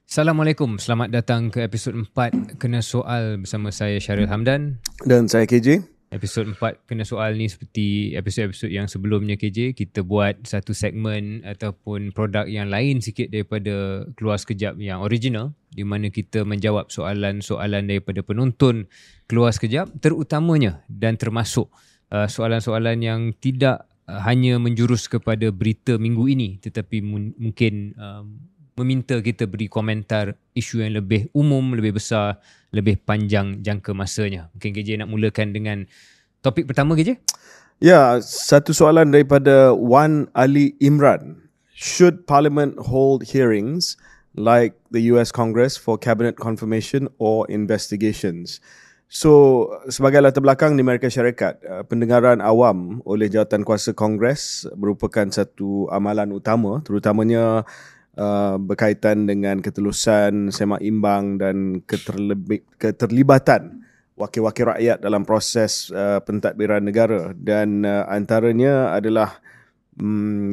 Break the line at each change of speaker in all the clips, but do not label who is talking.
Assalamualaikum, selamat datang ke episod 4 Kena Soal bersama saya Syaril Hamdan.
Dan saya KJ.
Episod 4 Kena Soal ni seperti episod-episod yang sebelumnya KJ, kita buat satu segmen ataupun produk yang lain sikit daripada Keluar Sekejap yang original, di mana kita menjawab soalan-soalan daripada penonton Keluar Sekejap, terutamanya dan termasuk soalan-soalan yang tidak hanya menjurus kepada berita minggu ini, tetapi mungkin meminta kita beri komentar isu yang lebih umum, lebih besar, lebih panjang jangka masanya. Mungkin KJ nak mulakan dengan topik pertama, KJ?
Ya, satu soalan daripada Wan Ali Imran. Should Parliament hold hearings like the US Congress for cabinet confirmation or investigations? So, sebagai latar belakang di Amerika Syarikat, pendengaran awam oleh Jawatankuasa Kongres merupakan satu amalan utama, terutamanya berkaitan dengan ketelusan, semak imbang dan keterlibatan wakil-wakil rakyat dalam proses pentadbiran negara, dan antaranya adalah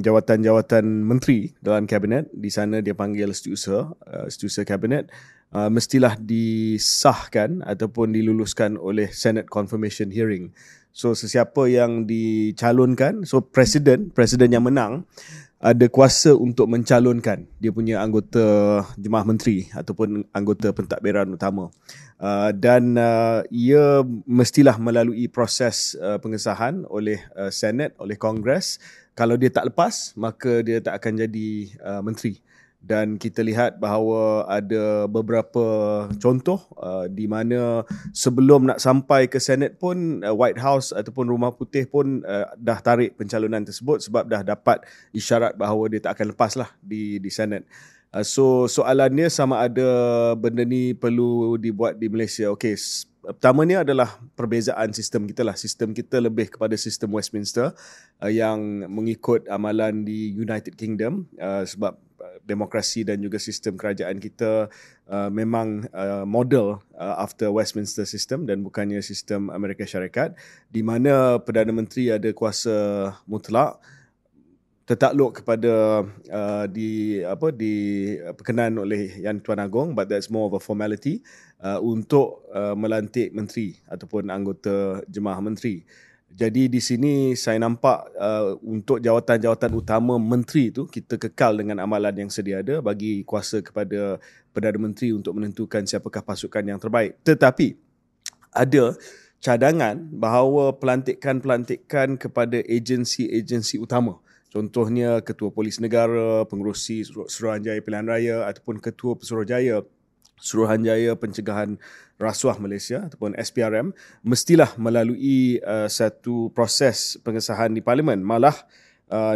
jawatan-jawatan menteri dalam kabinet. Di sana dia panggil setiausaha kabinet, mestilah disahkan ataupun diluluskan oleh Senate Confirmation Hearing. So sesiapa yang dicalonkan, so presiden yang menang ada kuasa untuk mencalonkan dia punya anggota jemaah menteri ataupun anggota pentadbiran utama, dan ia mestilah melalui proses pengesahan oleh Senate, oleh Kongres. Kalau dia tak lepas, maka dia tak akan jadi menteri. Dan kita lihat bahawa ada beberapa contoh di mana sebelum nak sampai ke Senate pun White House ataupun Rumah Putih pun dah tarik pencalonan tersebut sebab dah dapat isyarat bahawa dia tak akan lepas lah di Senate. So soalannya sama ada benda ni perlu dibuat di Malaysia. Okey, pertamanya adalah perbezaan sistem kita lah. Sistem kita lebih kepada sistem Westminster yang mengikut amalan di United Kingdom, sebab demokrasi dan juga sistem kerajaan kita memang model after Westminster system dan bukannya sistem Amerika Syarikat, di mana Perdana Menteri ada kuasa mutlak tertakluk kepada perkenan oleh Yang Tuan Agong, but that's more of a formality untuk melantik menteri ataupun anggota jemaah menteri. Jadi di sini saya nampak untuk jawatan-jawatan utama menteri itu kita kekal dengan amalan yang sedia ada, bagi kuasa kepada Perdana Menteri untuk menentukan siapakah pasukan yang terbaik. Tetapi ada cadangan bahawa pelantikan-pelantikan kepada agensi-agensi utama, contohnya Ketua Polis Negara, Pengerusi Suruhanjaya Pilihan Raya ataupun Ketua Suruhanjaya Pencegahan Rasuah Malaysia ataupun SPRM, mestilah melalui satu proses pengesahan di Parlimen. Malah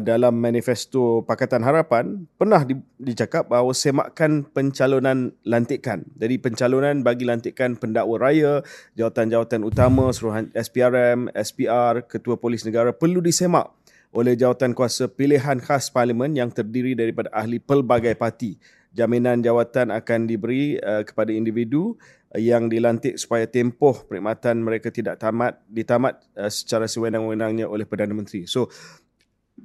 dalam manifesto Pakatan Harapan pernah dicakap bahawa semakan pencalonan lantikan. Jadi pencalonan bagi lantikan pendakwa raya, jawatan-jawatan utama, Suruhan SPRM, SPR, Ketua Polis Negara perlu disemak oleh Jawatankuasa Pilihan Khas Parlimen yang terdiri daripada ahli pelbagai parti. Jaminan jawatan akan diberi kepada individu yang dilantik supaya tempoh perkhidmatan mereka tidak ditamat secara sewenang-wenangnya oleh Perdana Menteri. So,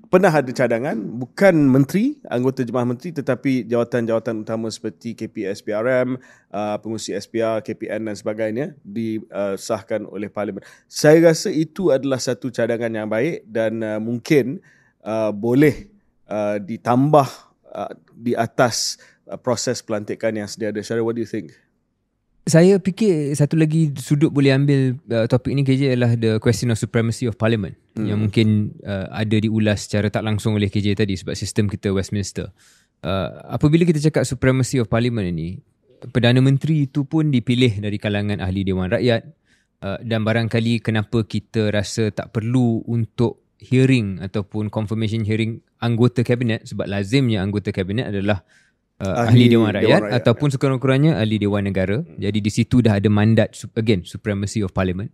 pernah ada cadangan bukan menteri, anggota jemaah menteri, tetapi jawatan-jawatan utama seperti KPS PRM, pengurusi SPR, KPN dan sebagainya disahkan oleh Parlimen. Saya rasa itu adalah satu cadangan yang baik dan mungkin boleh ditambah di atas proses pelantikan yang sedia ada. Syaril, what do you think?
Saya fikir satu lagi sudut boleh ambil topik ni KJ adalah the question of supremacy of parliament, yang mungkin ada diulas secara tak langsung oleh KJ tadi sebab sistem kita Westminster. Apabila kita cakap supremacy of parliament ini, Perdana Menteri itu pun dipilih dari kalangan ahli Dewan Rakyat, dan barangkali kenapa kita rasa tak perlu untuk hearing ataupun confirmation hearing anggota kabinet, sebab lazimnya anggota kabinet adalah ahli Dewan Rakyat ataupun sekurang-kurangnya ahli Dewan Negara. Jadi di situ dah ada mandat, again, supremacy of parliament.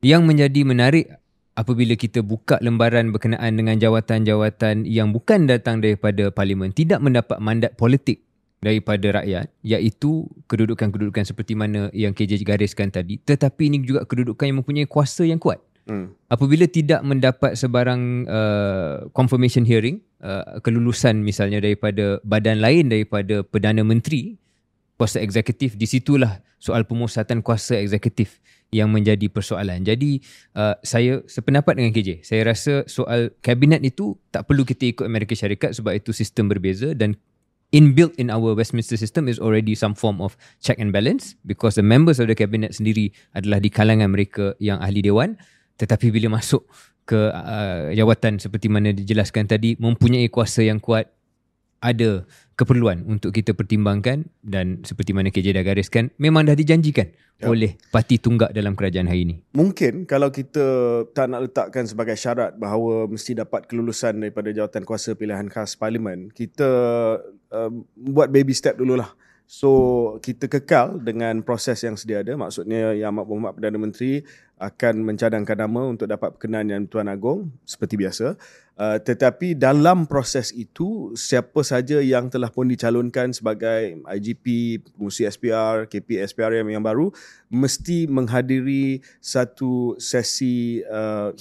Yang menjadi menarik apabila kita buka lembaran berkenaan dengan jawatan-jawatan yang bukan datang daripada parlimen, tidak mendapat mandat politik daripada rakyat, iaitu kedudukan-kedudukan seperti mana yang KJ gariskan tadi, tetapi ini juga kedudukan yang mempunyai kuasa yang kuat. Apabila tidak mendapat sebarang confirmation hearing, kelulusan misalnya daripada badan lain daripada Perdana Menteri, kuasa eksekutif, di situlah soal pemusatan kuasa eksekutif yang menjadi persoalan. Jadi saya sependapat dengan KJ. Saya rasa soal kabinet itu tak perlu kita ikut Amerika Syarikat sebab itu sistem berbeza, dan inbuilt in our Westminster system is already some form of check and balance because the members of the cabinet sendiri adalah di kalangan mereka yang ahli dewan, tetapi bila masuk ke jawatan seperti mana dijelaskan tadi, mempunyai kuasa yang kuat, ada keperluan untuk kita pertimbangkan, dan seperti mana KJ dah gariskan, memang dah dijanjikan oleh parti tunggak dalam kerajaan hari ini.
Mungkin kalau kita tak nak letakkan sebagai syarat bahawa mesti dapat kelulusan daripada jawatan kuasa pilihan khas parlimen, kita buat baby step dululah. So kita kekal dengan proses yang sedia ada, maksudnya Yang Amat Berhormat Perdana Menteri akan mencadangkan nama untuk dapat berkenan Yang Tuan Agong seperti biasa. Tetapi dalam proses itu, siapa saja yang telah pun dicalonkan sebagai IGP, pengurusi SPR, KP SPRM yang baru, mesti menghadiri satu sesi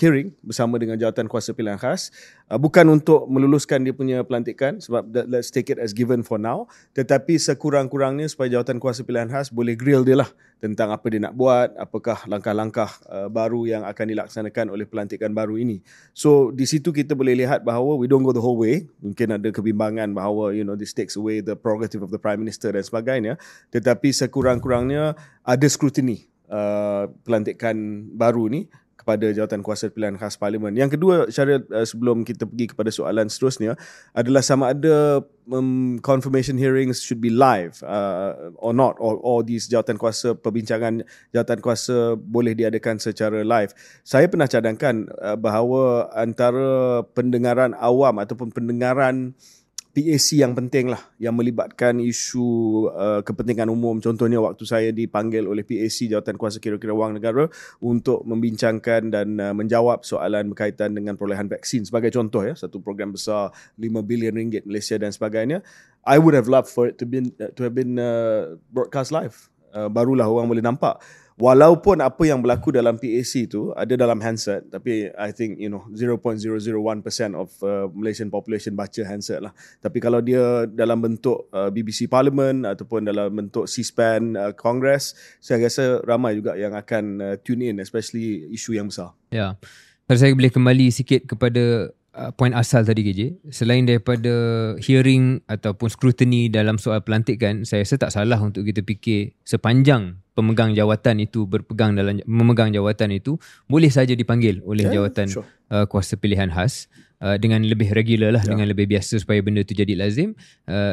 hearing bersama dengan jawatan kuasa pilihan khas. Bukan untuk meluluskan dia punya pelantikan, sebab let's take it as given for now, tetapi sekurang-kurangnya supaya jawatan kuasa pilihan khas boleh grill dia lah tentang apa dia nak buat, apakah langkah-langkah baru yang akan dilaksanakan oleh pelantikan baru ini. So di situ kita boleh lihat bahawa we don't go the whole way. Mungkin ada kebimbangan bahawa this takes away the prerogative of the Prime Minister dan sebagainya, tetapi sekurang-kurangnya ada scrutiny pelantikan baru ni kepada jawatan kuasa pilihan khas parlimen. Yang kedua, Syaril, sebelum kita pergi kepada soalan seterusnya, adalah sama ada confirmation hearings should be live or not, or these jawatan kuasa, perbincangan jawatan kuasa boleh diadakan secara live. Saya pernah cadangkan bahawa antara pendengaran awam ataupun pendengaran PAC yang penting lah, yang melibatkan isu kepentingan umum. Contohnya waktu saya dipanggil oleh PAC, Jawatan Kuasa Kira-kira Wang Negara, untuk membincangkan dan menjawab soalan berkaitan dengan perolehan vaksin. Sebagai contoh, satu program besar RM5 bilion Malaysia dan sebagainya. I would have loved for it to have been broadcast live. Barulah orang boleh nampak. Walaupun apa yang berlaku dalam PAC tu ada dalam handset, tapi I think 0.001% of Malaysian population baca handset lah. Tapi kalau dia dalam bentuk BBC Parliament ataupun dalam bentuk C-SPAN Congress, saya rasa ramai juga yang akan tune in, especially isu yang besar.
Ya. Kalau saya boleh kembali sikit kepada poin asal tadi KJ, selain daripada hearing ataupun scrutiny dalam soal pelantikan, saya rasa tak salah untuk kita fikir sepanjang pemegang jawatan itu memegang jawatan itu boleh saja dipanggil oleh jawatan kuasa pilihan khas dengan lebih regular lah, dengan lebih biasa, supaya benda itu jadi lazim,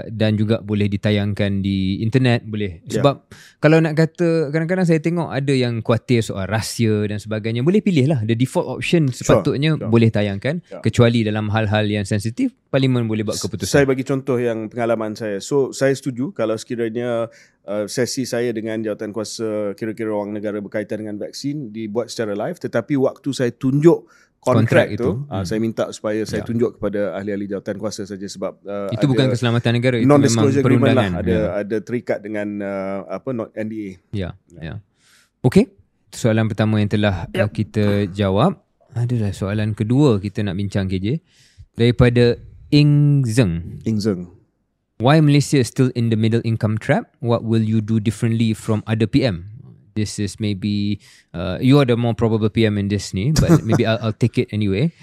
dan juga boleh ditayangkan di internet, boleh. Sebab kalau nak kata, kadang-kadang saya tengok ada yang khawatir soal rahsia dan sebagainya, boleh pilih lah, the default option sepatutnya boleh tayangkan, kecuali dalam hal-hal yang sensitif, parlimen boleh buat keputusan.
Saya bagi contoh yang pengalaman saya. So saya setuju kalau sekiranya sesi saya dengan jawatan kuasa kira-kira wang negara berkaitan dengan vaksin dibuat secara live, tetapi waktu saya tunjuk kontrak itu, saya minta supaya saya tunjuk kepada ahli-ahli jawatan kuasa saja, sebab
itu bukan keselamatan negara, itu memang perundangan
lah, ada terikat dengan NDA.
Ya. Okey, soalan pertama yang telah kita jawab. Adalah soalan kedua kita nak bincang KJ, daripada Ing Zeng. Why Malaysia is still in the middle income trap? What will you do differently from other PM? This is maybe you are the more probable PM in this ni, but maybe I'll take it anyway.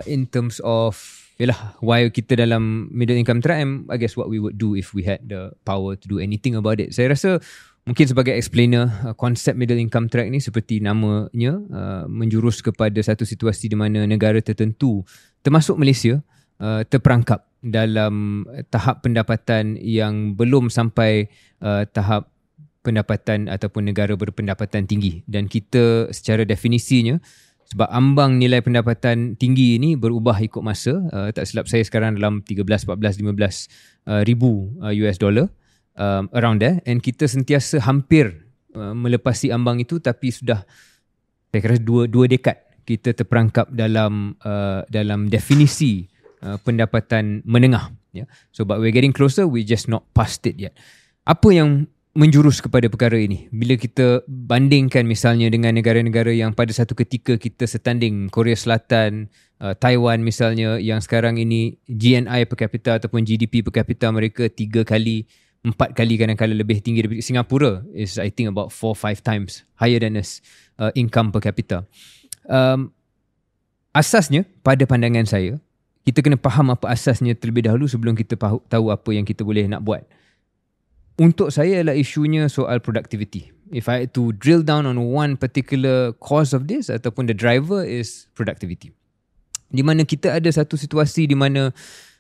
In terms of why kita dalam middle income trap, I guess what we would do if we had the power to do anything about it. Saya rasa mungkin sebagai explainer, konsep middle income trap ni seperti namanya menjurus kepada satu situasi di mana negara tertentu, termasuk Malaysia, terperangkap dalam tahap pendapatan yang belum sampai tahap pendapatan ataupun negara berpendapatan tinggi. Dan kita secara definisinya, sebab ambang nilai pendapatan tinggi ini berubah ikut masa, tak silap saya sekarang dalam 13, 14, 15 ribu US dollar, around there, and kita sentiasa hampir melepasi ambang itu, tapi sudah saya kira dua dekad kita terperangkap dalam definisi pendapatan menengah, Yeah. So but we're getting closer, we just not past it yet. Apa yang menjurus kepada perkara ini? Bila kita bandingkan misalnya dengan negara-negara yang pada satu ketika kita setanding, Korea Selatan, Taiwan misalnya, yang sekarang ini GNI per capita ataupun GDP per capita mereka 3 kali, 4 kali kadang-kadang lebih tinggi daripada Singapura is I think about 4-5 times higher than us income per capita. Asasnya pada pandangan saya, kita kena faham apa asasnya terlebih dahulu sebelum kita tahu apa yang kita boleh nak buat. Untuk saya adalah isunya soal productivity. If I had to drill down on one particular cause of this ataupun the driver is productivity. Di mana kita ada satu situasi di mana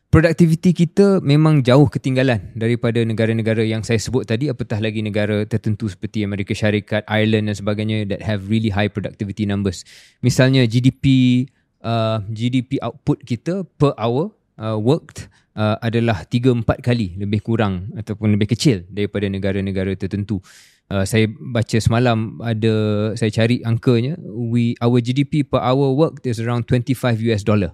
productivity kita memang jauh ketinggalan daripada negara-negara yang saya sebut tadi, apatah lagi negara tertentu seperti Amerika Syarikat, Ireland dan sebagainya that have really high productivity numbers. Misalnya GDP output kita per hour worked adalah 3-4 kali lebih kurang ataupun lebih kecil daripada negara-negara tertentu. Saya baca semalam, saya cari angkanya, our GDP per hour worked is around $25.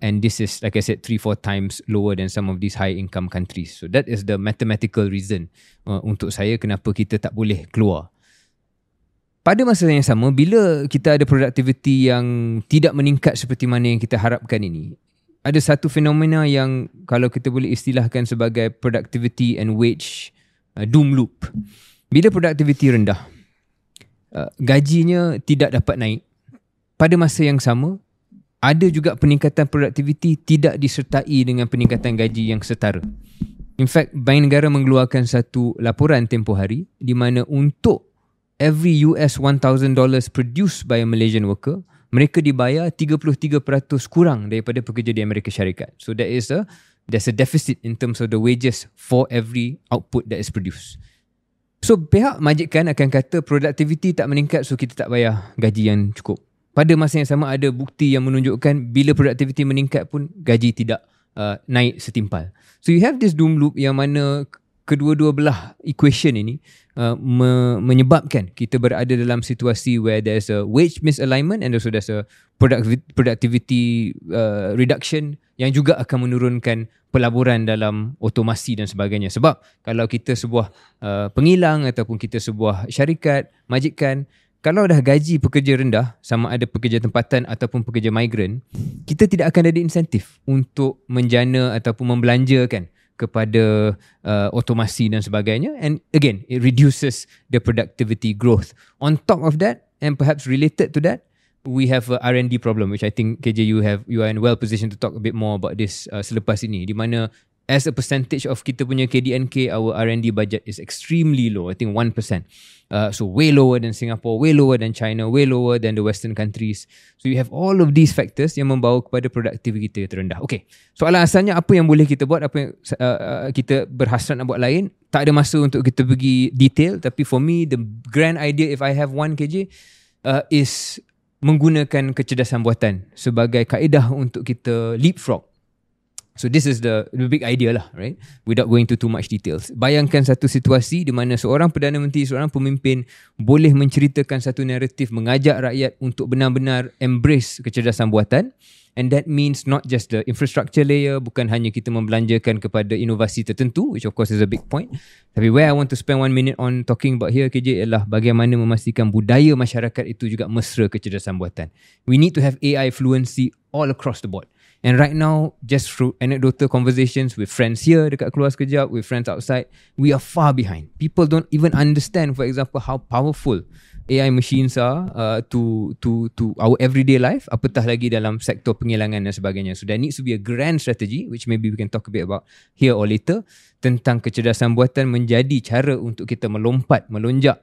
And this is, like I said, 3-4 times lower than some of these high income countries. So that is the mathematical reason untuk saya kenapa kita tak boleh keluar. Pada masa yang sama, bila kita ada productivity yang tidak meningkat seperti mana yang kita harapkan ini, ada satu fenomena yang kalau kita boleh istilahkan sebagai productivity and wage doom loop. Bila productivity rendah, gajinya tidak dapat naik. Pada masa yang sama, ada juga peningkatan productivity tidak disertai dengan peningkatan gaji yang setara. In fact, Bank Negara mengeluarkan satu laporan tempoh hari di mana untuk every $1,000 produced by a Malaysian worker, mereka dibayar 33% kurang daripada pekerja di Amerika Syarikat. So there's a deficit in terms of the wages for every output that is produced. So pihak majikan akan kata productivity tak meningkat, so kita tak bayar gaji yang cukup. Pada masa yang sama ada bukti yang menunjukkan bila productivity meningkat pun gaji tidak naik setimpal. So you have this doom loop yang mana kedua-dua belah equation ini menyebabkan kita berada dalam situasi where there's a wage misalignment and also there's a productivity reduction yang juga akan menurunkan pelaburan dalam otomasi dan sebagainya. Sebab kalau kita sebuah pengilang ataupun kita sebuah syarikat, majikan, kalau dah gaji pekerja rendah, sama ada pekerja tempatan ataupun pekerja migran, kita tidak akan ada insentif untuk menjana ataupun membelanjakan kepada otomasi dan sebagainya. And again, it reduces the productivity growth. On top of that, and perhaps related to that, we have a R&D problem, which I think KJ you are in well positioned to talk a bit more about this selepas ini, di mana as a percentage of kita punya KDNK, our R&D budget is extremely low. I think 1%. So way lower than Singapore, way lower than China, way lower than the Western countries. So you have all of these factors yang membawa kepada produktiviti kita terendah. Okay, soalan asalnya apa yang boleh kita buat, apa yang kita berhasrat nak buat lain. Tak ada masa untuk kita pergi detail, tapi for me the grand idea, if I have one KJ, is menggunakan kecerdasan buatan sebagai kaedah untuk kita leapfrog. So this is the big idea lah, right? Without going to too much details. Bayangkan satu situasi di mana seorang Perdana Menteri, seorang pemimpin boleh menceritakan satu naratif, mengajak rakyat untuk benar-benar embrace kecerdasan buatan. And that means not just the infrastructure layer, bukan hanya kita membelanjakan kepada inovasi tertentu, which of course is a big point. Tapi where I want to spend 1 minute on talking about here, KJ, ialah bagaimana memastikan budaya masyarakat itu juga mesra kecerdasan buatan. We need to have AI fluency all across the board. And right now, just through anecdotal conversations with friends here dekat keluar sekejap, with friends outside, we are far behind. People don't even understand, for example, how powerful AI machines are to our everyday life, apatah lagi dalam sektor pengilangan dan sebagainya. So there needs to be a grand strategy, which maybe we can talk a bit about here or later, tentang kecerdasan buatan menjadi cara untuk kita melonjak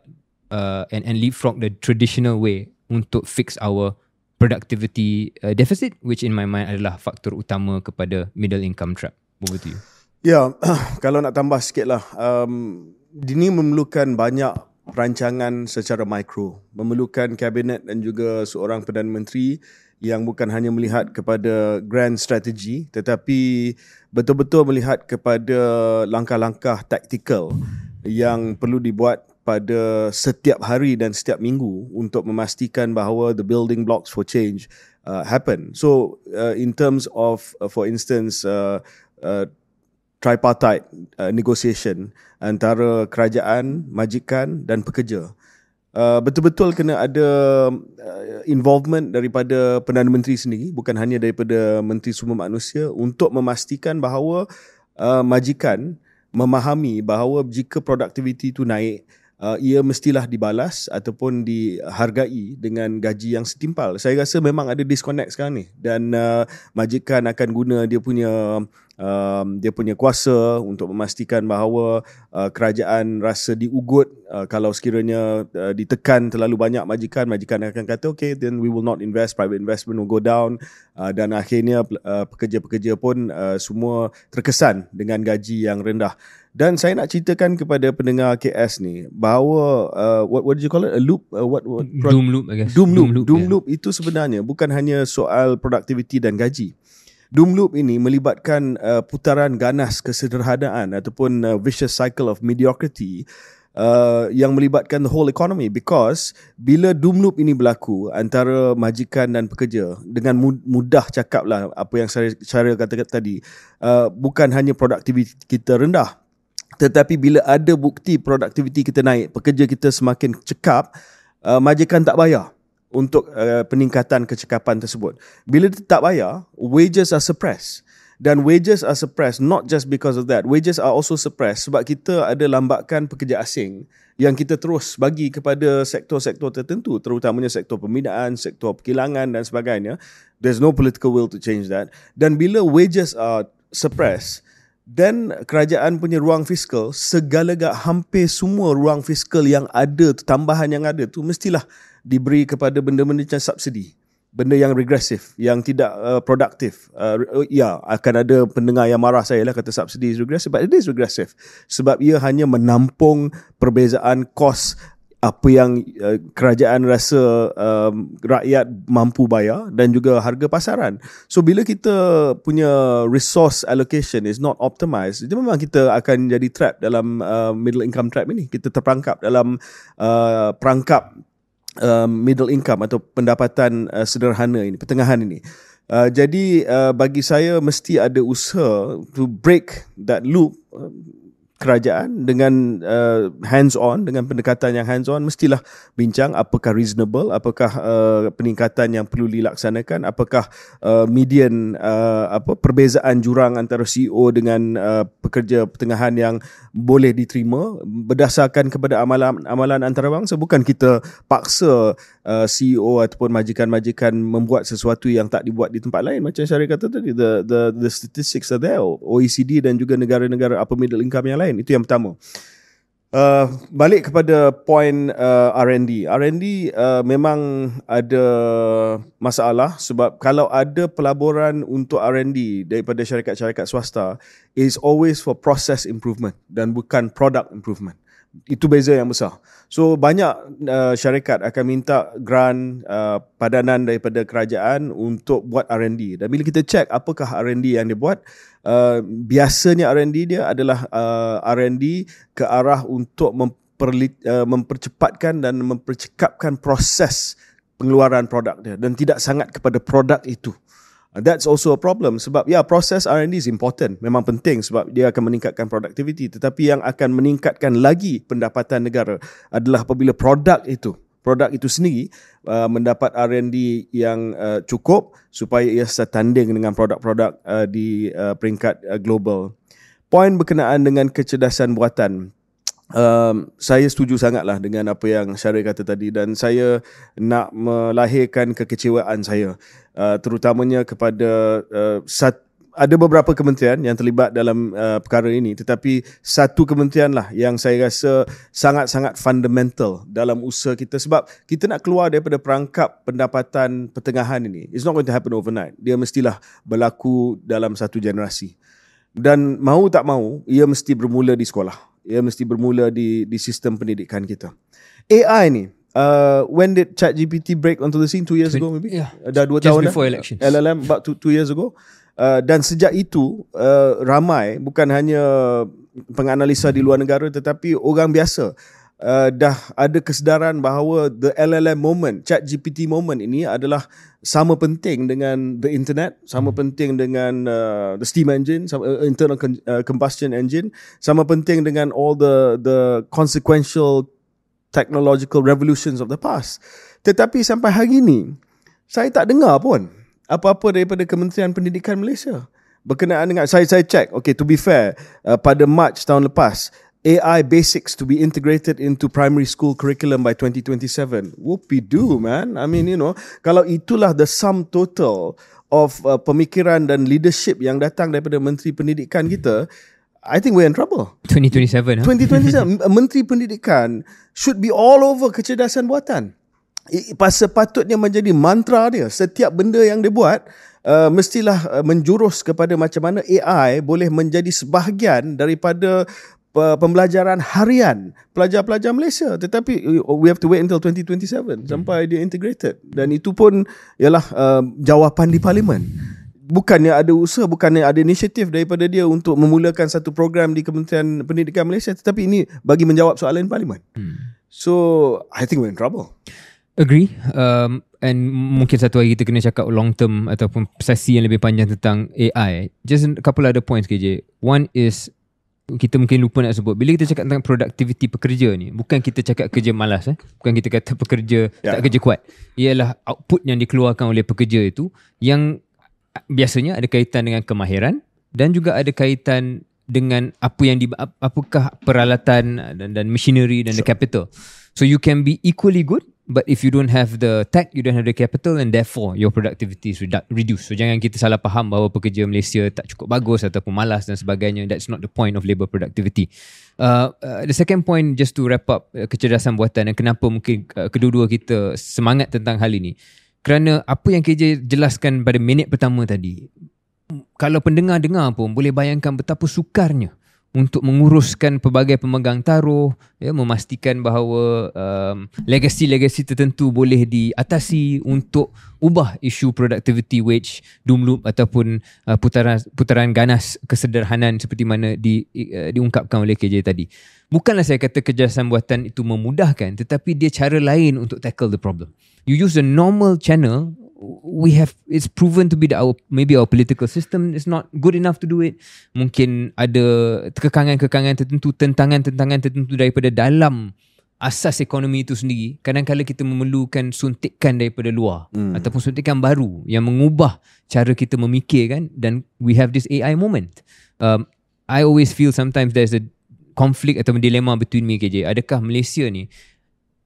and leapfrog the traditional way untuk fix our productivity deficit, which in my mind adalah faktor utama kepada middle income trap. Over to you.
Ya, kalau nak tambah sikit lah, ini memerlukan banyak rancangan secara mikro, memerlukan kabinet dan juga seorang Perdana Menteri yang bukan hanya melihat kepada grand strategy, tetapi betul-betul melihat kepada langkah-langkah taktikal yang perlu dibuat pada setiap hari dan setiap minggu untuk memastikan bahawa the building blocks for change happen. So in terms of for instance tripartite negotiation antara kerajaan, majikan dan pekerja. Betul-betul kena ada involvement daripada Perdana Menteri sendiri, bukan hanya daripada Menteri Sumber Manusia, untuk memastikan bahawa majikan memahami bahawa jika produktiviti itu naik, ia mestilah dibalas ataupun dihargai dengan gaji yang setimpal. Saya rasa memang ada disconnect sekarang ni, dan majikan akan guna dia punya kuasa untuk memastikan bahawa kerajaan rasa diugut. Kalau sekiranya ditekan terlalu banyak majikan akan kata okay, then we will not invest, private investment will go down, dan akhirnya pekerja-pekerja pun semua terkesan dengan gaji yang rendah. Dan saya nak ceritakan kepada pendengar KS ni bahawa what did you call it, a loop,
doom loop, I guess.
Doom loop itu sebenarnya bukan hanya soal produktiviti dan gaji. Doom loop ini melibatkan putaran ganas kesederhanaan ataupun vicious cycle of mediocrity yang melibatkan the whole economy, because bila doom loop ini berlaku antara majikan dan pekerja, dengan mudah cakaplah apa yang saya kata tadi, bukan hanya produktiviti kita rendah, tetapi bila ada bukti produktiviti kita naik, pekerja kita semakin cekap, majikan tak bayar untuk peningkatan kecekapan tersebut. Bila dia tak bayar, wages are suppressed. Dan wages are suppressed not just because of that. Wages are also suppressed sebab kita ada lambakan pekerja asing yang kita terus bagi kepada sektor-sektor tertentu, terutamanya sektor pembinaan, sektor perkilangan dan sebagainya. There's no political will to change that. Dan bila wages are suppressed, dan kerajaan punya ruang fiskal, hampir semua ruang fiskal yang ada, tambahan yang ada tu mestilah diberi kepada benda-benda macam subsidi, benda yang regresif, yang tidak produktif. Akan ada pendengar yang marah saya lah kata subsidi is regressive, but it is regressive sebab ia hanya menampung perbezaan kos apa yang kerajaan rasa rakyat mampu bayar dan juga harga pasaran. So bila kita punya resource allocation is not optimized, jadi memang kita akan jadi trap dalam middle income trap ini. Kita terperangkap dalam perangkap middle income atau pendapatan sederhana ini, pertengahan ini. Jadi bagi saya mesti ada usaha to break that loop. Kerajaan dengan hands-on, dengan pendekatan yang hands-on, mestilah bincang apakah reasonable, apakah peningkatan yang perlu dilaksanakan, apakah median, perbezaan jurang antara CEO dengan pekerja pertengahan yang boleh diterima berdasarkan kepada amalan antarabangsa. Bukan kita paksa CEO ataupun majikan-majikan membuat sesuatu yang tak dibuat di tempat lain. Macam saya kata tadi, the statistics are there, OECD dan juga negara-negara upper middle income yang lain. Itu yang pertama. Balik kepada point R&D. R&D memang ada masalah sebab kalau ada pelaburan untuk R&D daripada syarikat-syarikat swasta, is always for process improvement dan bukan product improvement. Itu beza yang besar. So banyak syarikat akan minta grant, padanan daripada kerajaan untuk buat R&D. Dan bila kita check apakah R&D yang dia buat, biasanya R&D dia adalah R&D ke arah untuk mempercepatkan dan mempercekapkan proses pengeluaran produk dia, dan tidak sangat kepada produk itu. That's also a problem sebab proses R&D is important, memang penting sebab dia akan meningkatkan productivity, tetapi yang akan meningkatkan lagi pendapatan negara adalah apabila produk itu sendiri mendapat R&D yang cukup supaya ia setanding dengan produk-produk di peringkat global. Poin berkenaan dengan kecerdasan buatan, saya setuju sangatlah dengan apa yang Syaril kata tadi, dan saya nak melahirkan kekecewaan saya terutamanya kepada ada beberapa kementerian yang terlibat dalam perkara ini, tetapi satu kementerian lah yang saya rasa sangat-sangat fundamental dalam usaha kita, sebab kita nak keluar daripada perangkap pendapatan pertengahan ini. It's not going to happen overnight. Dia mestilah berlaku dalam satu generasi. Dan mahu tak mahu, ia mesti bermula di sekolah. Ia mesti bermula di sistem pendidikan kita. AI ni, when did ChatGPT break onto the scene? 2 years ago maybe? Dah 2 tahun dah. Just
before elections.
LLM about 2 years ago. Dan sejak itu, ramai, bukan hanya penganalisa di luar negara tetapi orang biasa dah ada kesedaran bahawa the LLM moment, ChatGPT moment ini adalah sama penting dengan the internet, sama penting dengan the steam engine, internal combustion engine, sama penting dengan all the consequential technological revolutions of the past. Tetapi sampai hari ini saya tak dengar pun apa-apa daripada Kementerian Pendidikan Malaysia berkenaan dengan, saya check, okay, to be fair, pada March tahun lepas, AI basics to be integrated into primary school curriculum by 2027. Whoopie-doo, man. I mean, kalau itulah the sum total of pemikiran dan leadership yang datang daripada Menteri Pendidikan kita, I think we're in trouble.
2027.
2027. Menteri Pendidikan should be all over kecerdasan buatan. Sepatutnya menjadi mantra dia. Setiap benda yang dia buat, mestilah menjurus kepada macam mana AI boleh menjadi sebahagian daripada pembelajaran harian pelajar-pelajar Malaysia. Tetapi we have to wait until 2027 sampai dia integrated. Dan itu pun ialah jawapan di Parlimen. Bukannya ada usaha, bukannya ada inisiatif daripada dia untuk memulakan satu program di Kementerian Pendidikan Malaysia, tetapi ini bagi menjawab soalan Parlimen. So I think we're in trouble.
Agree. And mungkin satu hari kita kena cakap long term ataupun sesi yang lebih panjang tentang AI. Just a couple other points, KJ. One is, kita mungkin lupa nak sebut, bila kita cakap tentang productivity pekerja ni, bukan kita cakap kerja malas, bukan kita kata pekerja tak kerja kuat. Ialah output yang dikeluarkan oleh pekerja itu yang biasanya ada kaitan dengan kemahiran dan juga ada kaitan dengan apakah peralatan dan machinery dan the capital. So you can be equally good, but if you don't have the tech, you don't have the capital, and therefore your productivity is reduced. So jangan kita salah faham bahawa pekerja Malaysia tak cukup bagus ataupun malas dan sebagainya. That's not the point of labour productivity. The second point, just to wrap up kecerdasan buatan dan kenapa mungkin kedua-dua kita semangat tentang hal ini. Kerana apa yang KJ jelaskan pada minit pertama tadi, kalau pendengar-dengar pun boleh bayangkan betapa sukarnya untuk menguruskan pelbagai pemegang taruh, memastikan bahawa legasi-legasi tertentu boleh diatasi untuk ubah isu productivity wage doom loop ataupun putaran ganas kesederhanaan seperti mana diungkapkan oleh KJ tadi. Bukanlah saya kata kecerdasan buatan itu memudahkan, tetapi dia cara lain untuk tackle the problem. You use a normal channel, it's proven to be that maybe our political system is not good enough to do it. Mungkin ada kekangan-kekangan tertentu, tentangan-tentangan tertentu daripada dalam asas ekonomi itu sendiri. Kadang-kadang kita memerlukan suntikan daripada luar ataupun suntikan baru yang mengubah cara kita memikirkan, dan we have this AI moment. I always feel sometimes there's a conflict atau dilema between me, KJ. Adakah Malaysia ni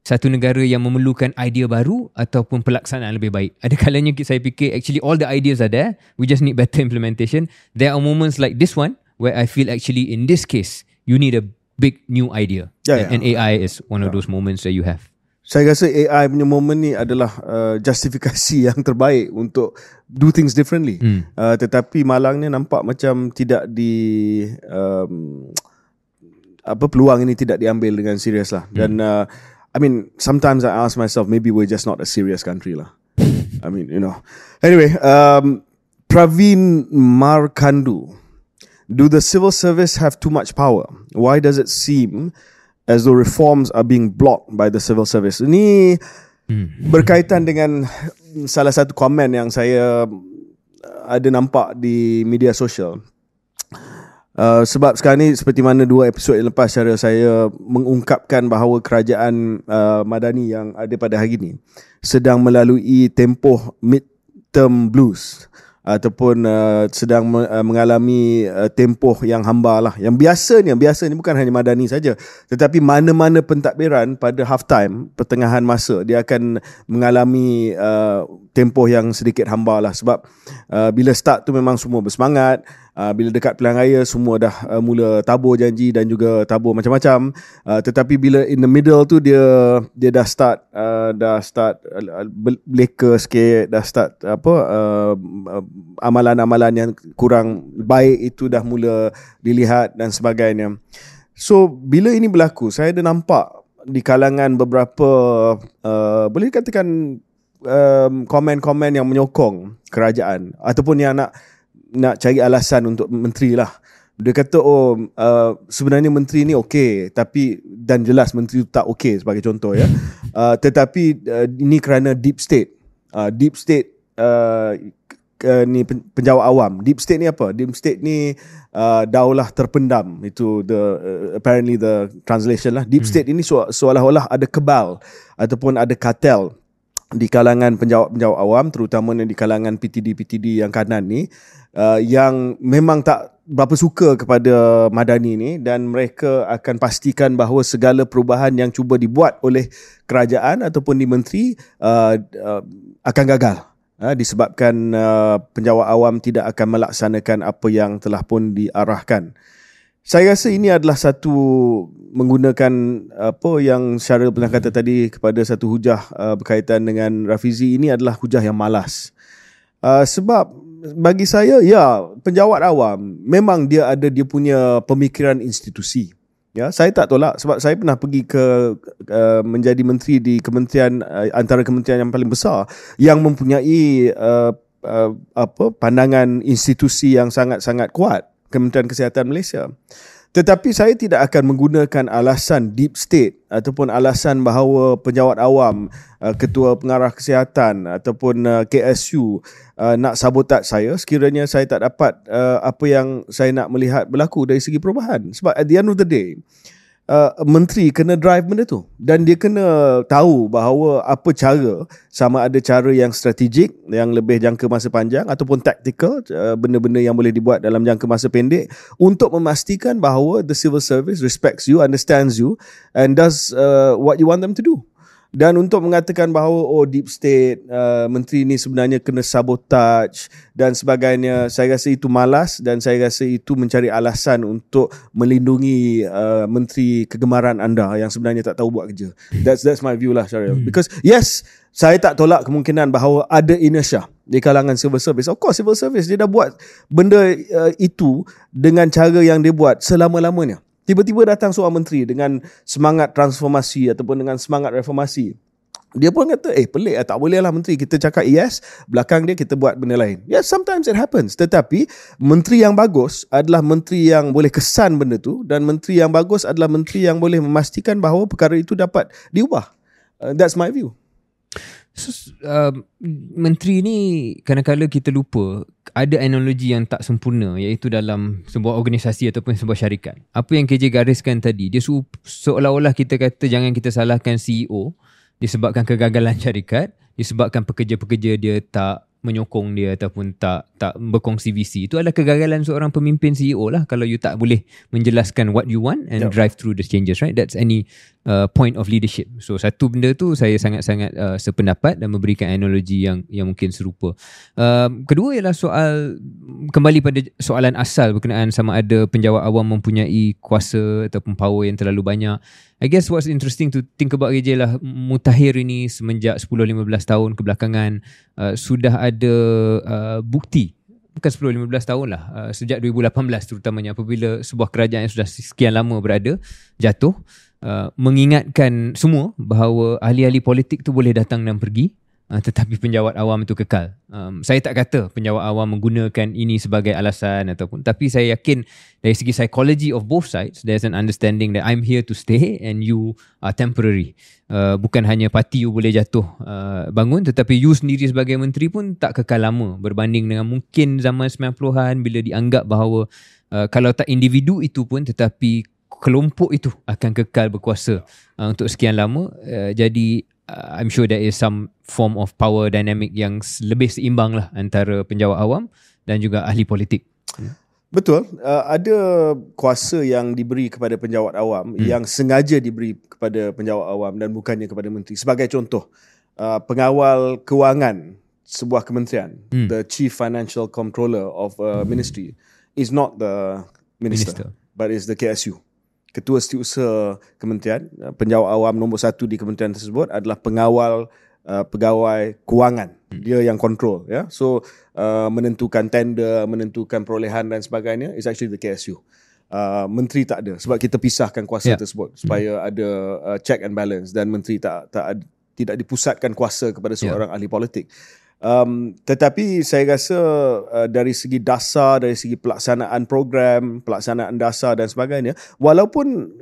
satu negara yang memerlukan idea baru ataupun pelaksanaan lebih baik? Ada kalanya saya fikir actually all the ideas are there, we just need better implementation. There are moments like this one where I feel actually in this case you need a big new idea, and AI is one of those moments that you have.
Saya rasa AI punya moment ni adalah justifikasi yang terbaik untuk do things differently. Tetapi malangnya nampak macam tidak peluang ini tidak diambil dengan serius lah. Dan I mean, sometimes I ask myself, maybe we're just not a serious country lah. I mean, Anyway, Praveen Markandu. Do the civil service have too much power? Why does it seem as though reforms are being blocked by the civil service? Ini berkaitan dengan salah satu komen yang saya ada nampak di media sosial. Sebab sekarang ni seperti mana 2 episod yang lepas saya mengungkapkan bahawa kerajaan Madani yang ada pada hari ini sedang melalui tempoh mid-term blues ataupun sedang mengalami tempoh yang hamba lah. Yang biasa ni bukan hanya Madani saja, tetapi mana-mana pentadbiran pada half time, pertengahan masa, dia akan mengalami tempoh yang sedikit hamba lah. Sebab bila start tu memang semua bersemangat, bila dekat pilihan raya semua dah mula tabur janji dan juga tabur macam-macam, tetapi bila in the middle tu dia dah start leka sikit, dah start amalan-amalan yang kurang baik itu dah mula dilihat dan sebagainya. So bila ini berlaku, saya ada nampak di kalangan beberapa boleh dikatakan komen-komen yang menyokong kerajaan ataupun yang nak cari alasan untuk menteri lah Dia kata sebenarnya menteri ni okey, tapi dan jelas menteri tu tak okey sebagai contoh ya. Tetapi ini kerana deep state. Deep state ni penjawat awam. Deep state ni apa? Deep state ni daulah terpendam. Itu apparently the translation lah. Deep state ini seolah-olah ada kebal ataupun ada kartel di kalangan penjawat-penjawat awam, terutamanya di kalangan PTD yang kanan ni, yang memang tak berapa suka kepada Madani ni, dan mereka akan pastikan bahawa segala perubahan yang cuba dibuat oleh kerajaan ataupun di menteri akan gagal, disebabkan penjawat awam tidak akan melaksanakan apa yang telah pun diarahkan. Saya rasa ini adalah satu menggunakan apa yang Syaril pernah kata tadi kepada satu hujah berkaitan dengan Rafizi. Ini adalah hujah yang malas. Sebab bagi saya, ya, penjawat awam memang dia ada dia punya pemikiran institusi. Ya, saya tak tolak sebab saya pernah pergi ke menjadi menteri di kementerian, antara kementerian yang paling besar yang mempunyai pandangan institusi yang sangat-sangat kuat, Kementerian Kesihatan Malaysia. Tetapi saya tidak akan menggunakan alasan deep state ataupun alasan bahawa penjawat awam, ketua pengarah kesihatan ataupun KSU nak sabotaj saya sekiranya saya tak dapat apa yang saya nak melihat berlaku dari segi perubahan. Sebab at the end of the day, menteri kena drive benda tu, dan dia kena tahu bahawa apa cara, sama ada cara yang strategik, yang lebih jangka masa panjang, ataupun tactical, benda-benda yang boleh dibuat dalam jangka masa pendek untuk memastikan bahawa the civil service respects you, understands you and does what you want them to do. Dan untuk mengatakan bahawa deep state, menteri ni sebenarnya kena sabotaj dan sebagainya, saya rasa itu malas, dan saya rasa itu mencari alasan untuk melindungi menteri kegemaran anda yang sebenarnya tak tahu buat kerja. That's my view lah, Syaril. Because yes, saya tak tolak kemungkinan bahawa ada inertia di kalangan civil service. Of course, civil service dia dah buat benda itu dengan cara yang dia buat selama-lamanya. Tiba-tiba datang seorang menteri dengan semangat transformasi ataupun dengan semangat reformasi. Dia pun kata, pelik lah, tak boleh lah menteri. Kita cakap yes, belakang dia kita buat benda lain. Yes, sometimes it happens. Tetapi menteri yang bagus adalah menteri yang boleh kesan benda tu, dan menteri yang bagus adalah menteri yang boleh memastikan bahawa perkara itu dapat diubah. That's my view.
So, menteri ni kadang-kadang kita lupa ada analogi yang tak sempurna, iaitu dalam sebuah organisasi ataupun sebuah syarikat. Apa yang KJ gariskan tadi, dia seolah-olah kita kata jangan kita salahkan CEO disebabkan kegagalan syarikat, disebabkan pekerja-pekerja dia tak menyokong dia ataupun tak berkongsi visi. Itu adalah kegagalan seorang pemimpin CEO lah, kalau you tak boleh menjelaskan what you want and drive through the changes, right? That's any point of leadership. So satu benda tu saya sangat-sangat sependapat dan memberikan analogi yang mungkin serupa. Kedua ialah soal, kembali pada soalan asal berkenaan sama ada penjawat awam mempunyai kuasa ataupun power yang terlalu banyak. I guess what's interesting to think about KJ lah, Mutakhir ini semenjak 10-15 tahun kebelakangan sudah ada bukti, bukan 10-15 tahun lah, sejak 2018 terutamanya, apabila sebuah kerajaan yang sudah sekian lama berada jatuh, mengingatkan semua bahawa ahli-ahli politik tu boleh datang dan pergi, tetapi penjawat awam itu kekal. Saya tak kata penjawat awam menggunakan ini sebagai alasan ataupun, tapi saya yakin dari segi psychology of both sides, there's an understanding that I'm here to stay and you are temporary. Bukan hanya parti you boleh jatuh bangun, tetapi you sendiri sebagai menteri pun tak kekal lama, berbanding dengan mungkin zaman 90-an bila dianggap bahawa kalau tak individu itu pun, tetapi kelompok itu akan kekal berkuasa untuk sekian lama. Jadi I'm sure there is some form of power dynamic yang lebih seimbang lah antara penjawat awam dan juga ahli politik.
Betul, ada kuasa yang diberi kepada penjawat awam yang sengaja diberi kepada penjawat awam dan bukannya kepada menteri. Sebagai contoh, pengawal kewangan sebuah kementerian, the chief financial controller of a ministry is not the minister. But is the KSU. Ketua Setiausaha Kementerian, penjawat awam nombor 1 di kementerian tersebut adalah pengawal pegawai kewangan. Dia yang control, ya. So menentukan tender, menentukan perolehan dan sebagainya is actually the KSU. Menteri tak ada, sebab kita pisahkan kuasa tersebut supaya ada check and balance, dan menteri tidak dipusatkan kuasa kepada seorang ahli politik. Tetapi saya rasa dari segi dasar, dari segi pelaksanaan program, pelaksanaan dasar dan sebagainya, walaupun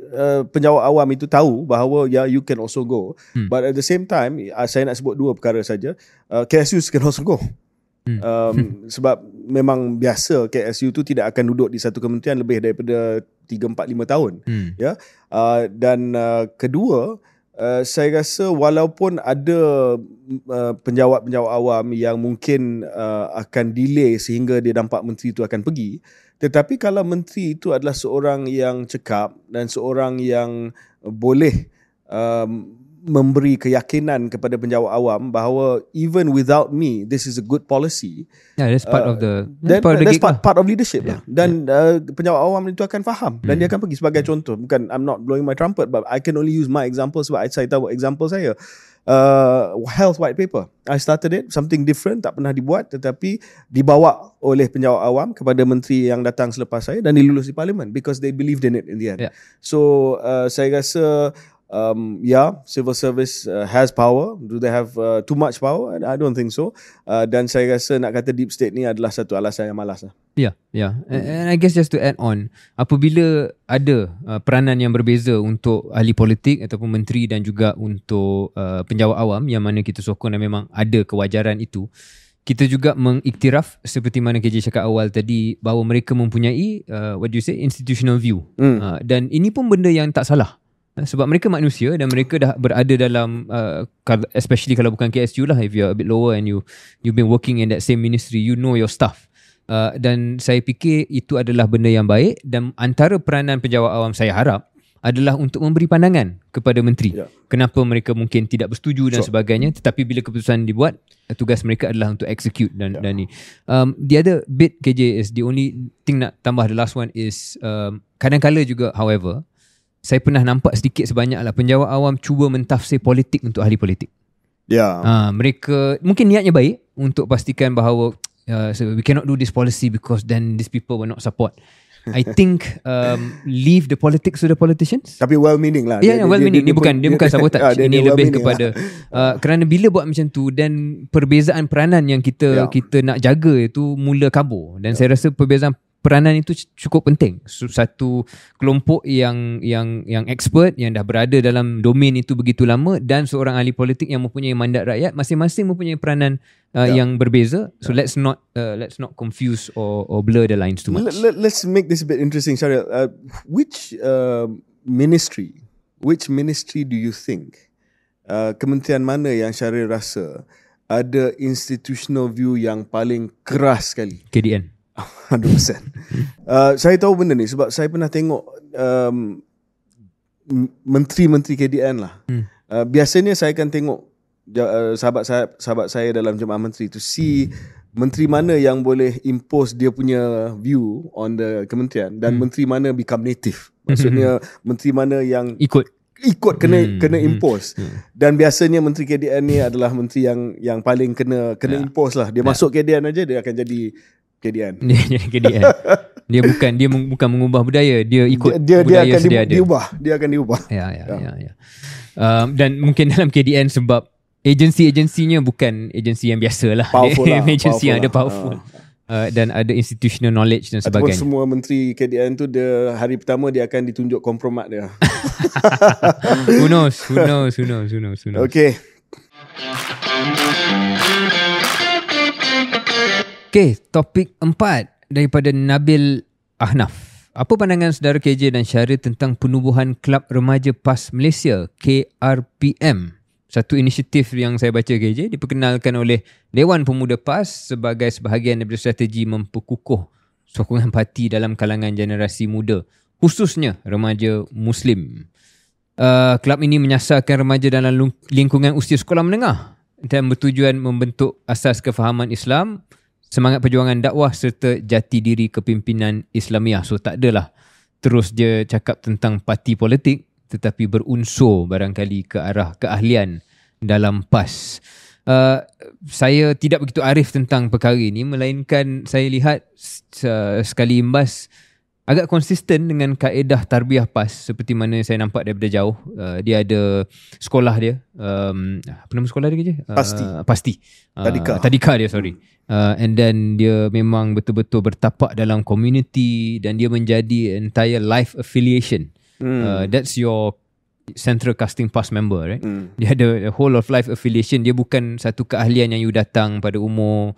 penjawat awam itu tahu bahawa you can also go, but at the same time saya nak sebut dua perkara saja. KSU can also go. Sebab memang biasa KSU tu tidak akan duduk di satu kementerian lebih daripada 3, 4, 5 tahun. Ya. Dan kedua, saya rasa walaupun ada penjawat-penjawat awam yang mungkin akan delay sehingga dia nampak menteri itu akan pergi, tetapi kalau menteri itu adalah seorang yang cekap dan seorang yang boleh memberi keyakinan kepada penjawat awam bahawa even without me, this is a good policy.
Yeah, that's part of the
part of leadership lah. Dan penjawat awam itu akan faham dan dia akan pergi. Sebagai contoh, bukan I'm not blowing my trumpet, but I can only use my example sebab saya tahu example saya. Health white paper, I started it, something different, tak pernah dibuat, tetapi dibawa oleh penjawat awam kepada menteri yang datang selepas saya dan dilulus di parlimen because they believed in it in the end. So saya rasa civil service has power. Do they have too much power? I don't think so. Dan saya rasa nak kata deep state ni adalah satu alasan yang malas lah.
And I guess just to add on, apabila ada peranan yang berbeza untuk ahli politik ataupun menteri dan juga untuk penjawat awam yang mana kita sokong dan memang ada kewajaran itu, kita juga mengiktiraf seperti mana KJ cakap awal tadi bahawa mereka mempunyai institutional view. Dan ini pun benda yang tak salah. Sebab mereka manusia dan mereka dah berada dalam especially kalau bukan KSU lah, if you're a bit lower and you've been working in that same ministry, you know your stuff. Dan saya fikir itu adalah benda yang baik, dan antara peranan penjawat awam saya harap adalah untuk memberi pandangan kepada menteri. Kenapa mereka mungkin tidak bersetuju dan sebagainya, tetapi bila keputusan dibuat, tugas mereka adalah untuk execute dan ni. The other bit KJ is the only thing nak tambah, the last one is kadang-kala juga however, saya pernah nampak sedikit sebanyaklah penjawat awam cuba mentafsir politik untuk ahli politik. Mereka mungkin niatnya baik untuk pastikan bahawa so we cannot do this policy because then these people will not support. I think leave the politics to the politicians.
Tapi well-meaning lah.
Well-meaning. Dia bukan sabotage. Ini lebih kepada kerana bila buat macam tu dan perbezaan peranan yang kita nak jaga itu mula kabur. Dan saya rasa perbezaan peranan itu cukup penting. Satu kelompok yang expert, yang dah berada dalam domain itu begitu lama, dan seorang ahli politik yang mempunyai mandat rakyat, masing-masing mempunyai peranan yang berbeza. So let's not confuse or blur the lines too much.
Let's make this a bit interesting, Syaril. Which ministry do you think, kementerian mana yang Syaril rasa ada institutional view yang paling keras sekali?
KDN.
100%. Saya tahu benda ni sebab saya pernah tengok menteri-menteri KDN lah. Biasanya saya akan tengok sahabat saya dalam jemaah menteri tu, si menteri mana yang boleh impose dia punya view on the kementerian dan menteri mana become native. Maksudnya menteri mana yang ikut kena impose. Dan biasanya menteri KDN ni adalah menteri yang paling kena impose lah. Dia masuk KDN aja dia akan jadi KDN.
Dia KDN. Dia bukan mengubah budaya, dia ikut
dia
budaya
akan
sedia ada.
Dia akan diubah.
Ya. Dan mungkin dalam KDN sebab agensi-agensinya bukan agensi yang biasa lah. Agensi yang ada powerful. Dan ada institutional knowledge dan sebagainya.
Ataupun semua menteri KDN tu dia hari pertama dia akan ditunjuk kompromat dia.
Who knows. Okay, topik 4 daripada Nabil Ahnaf. Apa pandangan saudara KJ dan Syaril tentang penubuhan Kelab Remaja PAS Malaysia, KRPM? Satu inisiatif yang saya baca KJ diperkenalkan oleh Dewan Pemuda PAS sebagai sebahagian daripada strategi memperkukuh sokongan parti dalam kalangan generasi muda, khususnya remaja Muslim. Kelab ini menyasarkan remaja dalam lingkungan usia sekolah menengah dan bertujuan membentuk asas kefahaman Islam, semangat perjuangan dakwah serta jati diri kepimpinan Islamiah. So tak adalah terus dia cakap tentang parti politik, tetapi berunsur barangkali ke arah keahlian dalam PAS. Saya tidak begitu arif tentang perkara ini, melainkan saya lihat sekali imbas agak konsisten dengan kaedah tarbiyah PAS seperti mana saya nampak daripada jauh. Dia ada sekolah dia, apa nama sekolah dia kerja? Pasti. Tadika dia, sorry. And then dia memang betul-betul bertapak dalam community dan dia menjadi entire life affiliation. That's your Central Casting PAS member, right? Dia ada whole of life affiliation. Dia bukan satu keahlian yang you datang pada umur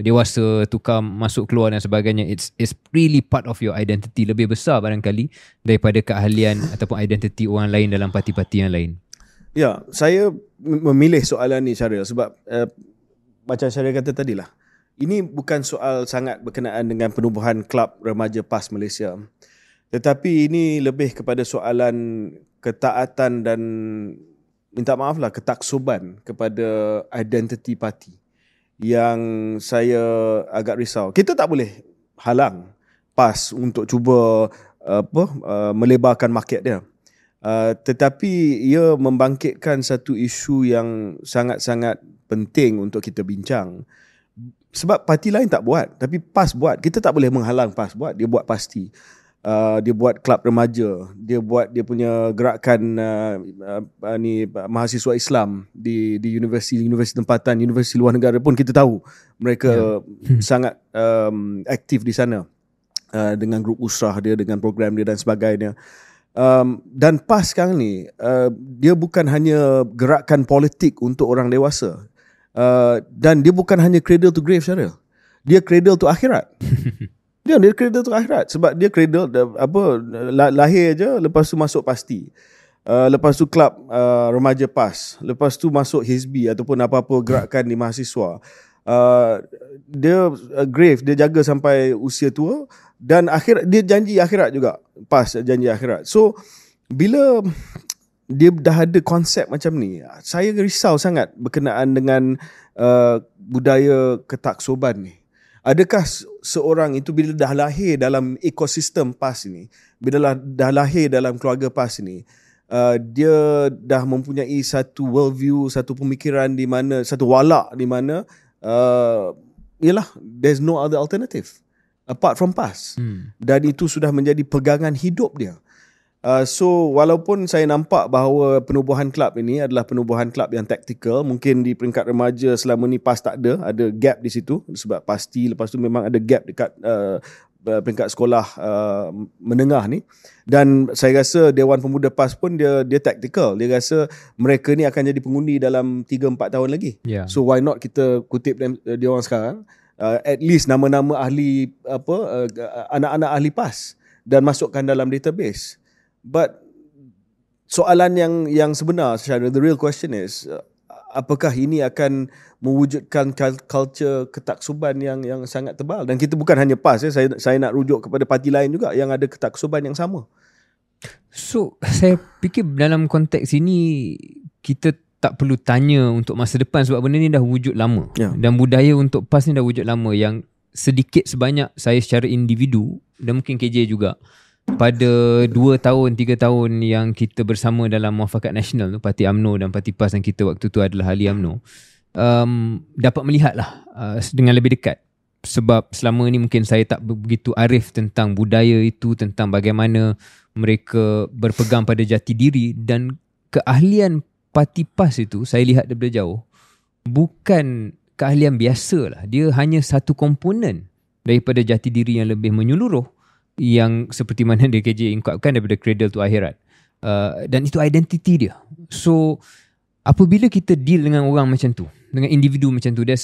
dewasa, tukar masuk keluar dan sebagainya. It's really part of your identity, lebih besar barangkali daripada keahlian ataupun identiti orang lain dalam parti-parti yang lain.
Ya, saya memilih soalan ni Syaril sebab macam Syaril kata tadilah, ini bukan soal sangat berkenaan dengan penubuhan klub remaja PAS Malaysia, tetapi ini lebih kepada soalan ketaatan dan minta maaf lah, ketaksuban kepada identiti parti yang saya agak risau. Kita tak boleh halang PAS untuk cuba melebarkan market dia. Tetapi ia membangkitkan satu isu yang sangat-sangat penting untuk kita bincang. Sebab parti lain tak buat, tapi PAS buat. Kita tak boleh menghalang PAS buat. Dia buat pasti. Dia buat klub remaja, dia buat dia punya gerakan mahasiswa Islam di universiti tempatan, universiti luar negara pun kita tahu mereka sangat aktif di sana dengan grup usrah dia, dengan program dia dan sebagainya. Dan PAS sekarang ni dia bukan hanya gerakan politik untuk orang dewasa, dan dia bukan hanya cradle to grave, Syaril. Dia cradle to akhirat. Dia cradle tu akhirat sebab dia cradle lahir je, lepas tu masuk pasti, lepas tu klub remaja PAS, lepas tu masuk Hizbi ataupun apa-apa gerakan di mahasiswa. Dia grave, dia jaga sampai usia tua, dan akhirat dia janji akhirat juga. PAS janji akhirat. So bila dia dah ada konsep macam ni, saya risau sangat berkenaan dengan budaya ketaksuban ni. Adakah seorang itu bila dah lahir dalam ekosistem PAS ini, bila dah lahir dalam keluarga PAS ini, dia dah mempunyai satu worldview, satu pemikiran di mana, satu walak di mana yalah, there's no other alternative apart from PAS. Dan itu sudah menjadi pegangan hidup dia. So walaupun saya nampak bahawa penubuhan kelab ini adalah penubuhan kelab yang taktikal, mungkin di peringkat remaja selama ni PAS tak ada gap di situ sebab pasti lepas tu memang ada gap dekat peringkat sekolah menengah ni, dan saya rasa Dewan Pemuda PAS pun dia taktikal. Dia rasa mereka ni akan jadi pengundi dalam 3-4 tahun lagi. So why not kita kutip dia orang sekarang, at least nama-nama ahli anak-anak ahli PAS dan masukkan dalam database. But soalan yang sebenar, the real question is, apakah ini akan mewujudkan culture ketaksuban yang sangat tebal? Dan kita bukan hanya PAS, saya nak rujuk kepada parti lain juga yang ada ketaksuban yang sama.
So saya fikir dalam konteks ini kita tak perlu tanya untuk masa depan sebab benda ni dah wujud lama. Dan budaya untuk PAS ni dah wujud lama, yang sedikit sebanyak saya secara individu dan mungkin KJ juga, pada 2 tahun 3 tahun yang kita bersama dalam Muafakat Nasional tu, Parti UMNO dan Parti PAS, dan kita waktu tu adalah ahli UMNO, dapat melihatlah dengan lebih dekat. Sebab selama ni mungkin saya tak begitu arif tentang budaya itu, tentang bagaimana mereka berpegang pada jati diri, dan keahlian Parti PAS itu saya lihat daripada jauh bukan keahlian biasa lah. Dia hanya satu komponen daripada jati diri yang lebih menyeluruh, yang seperti mana dia KJ ungkapkan, daripada cradle to akhirat, dan itu identiti dia. So apabila kita deal dengan orang macam tu, dengan individu macam tu, dia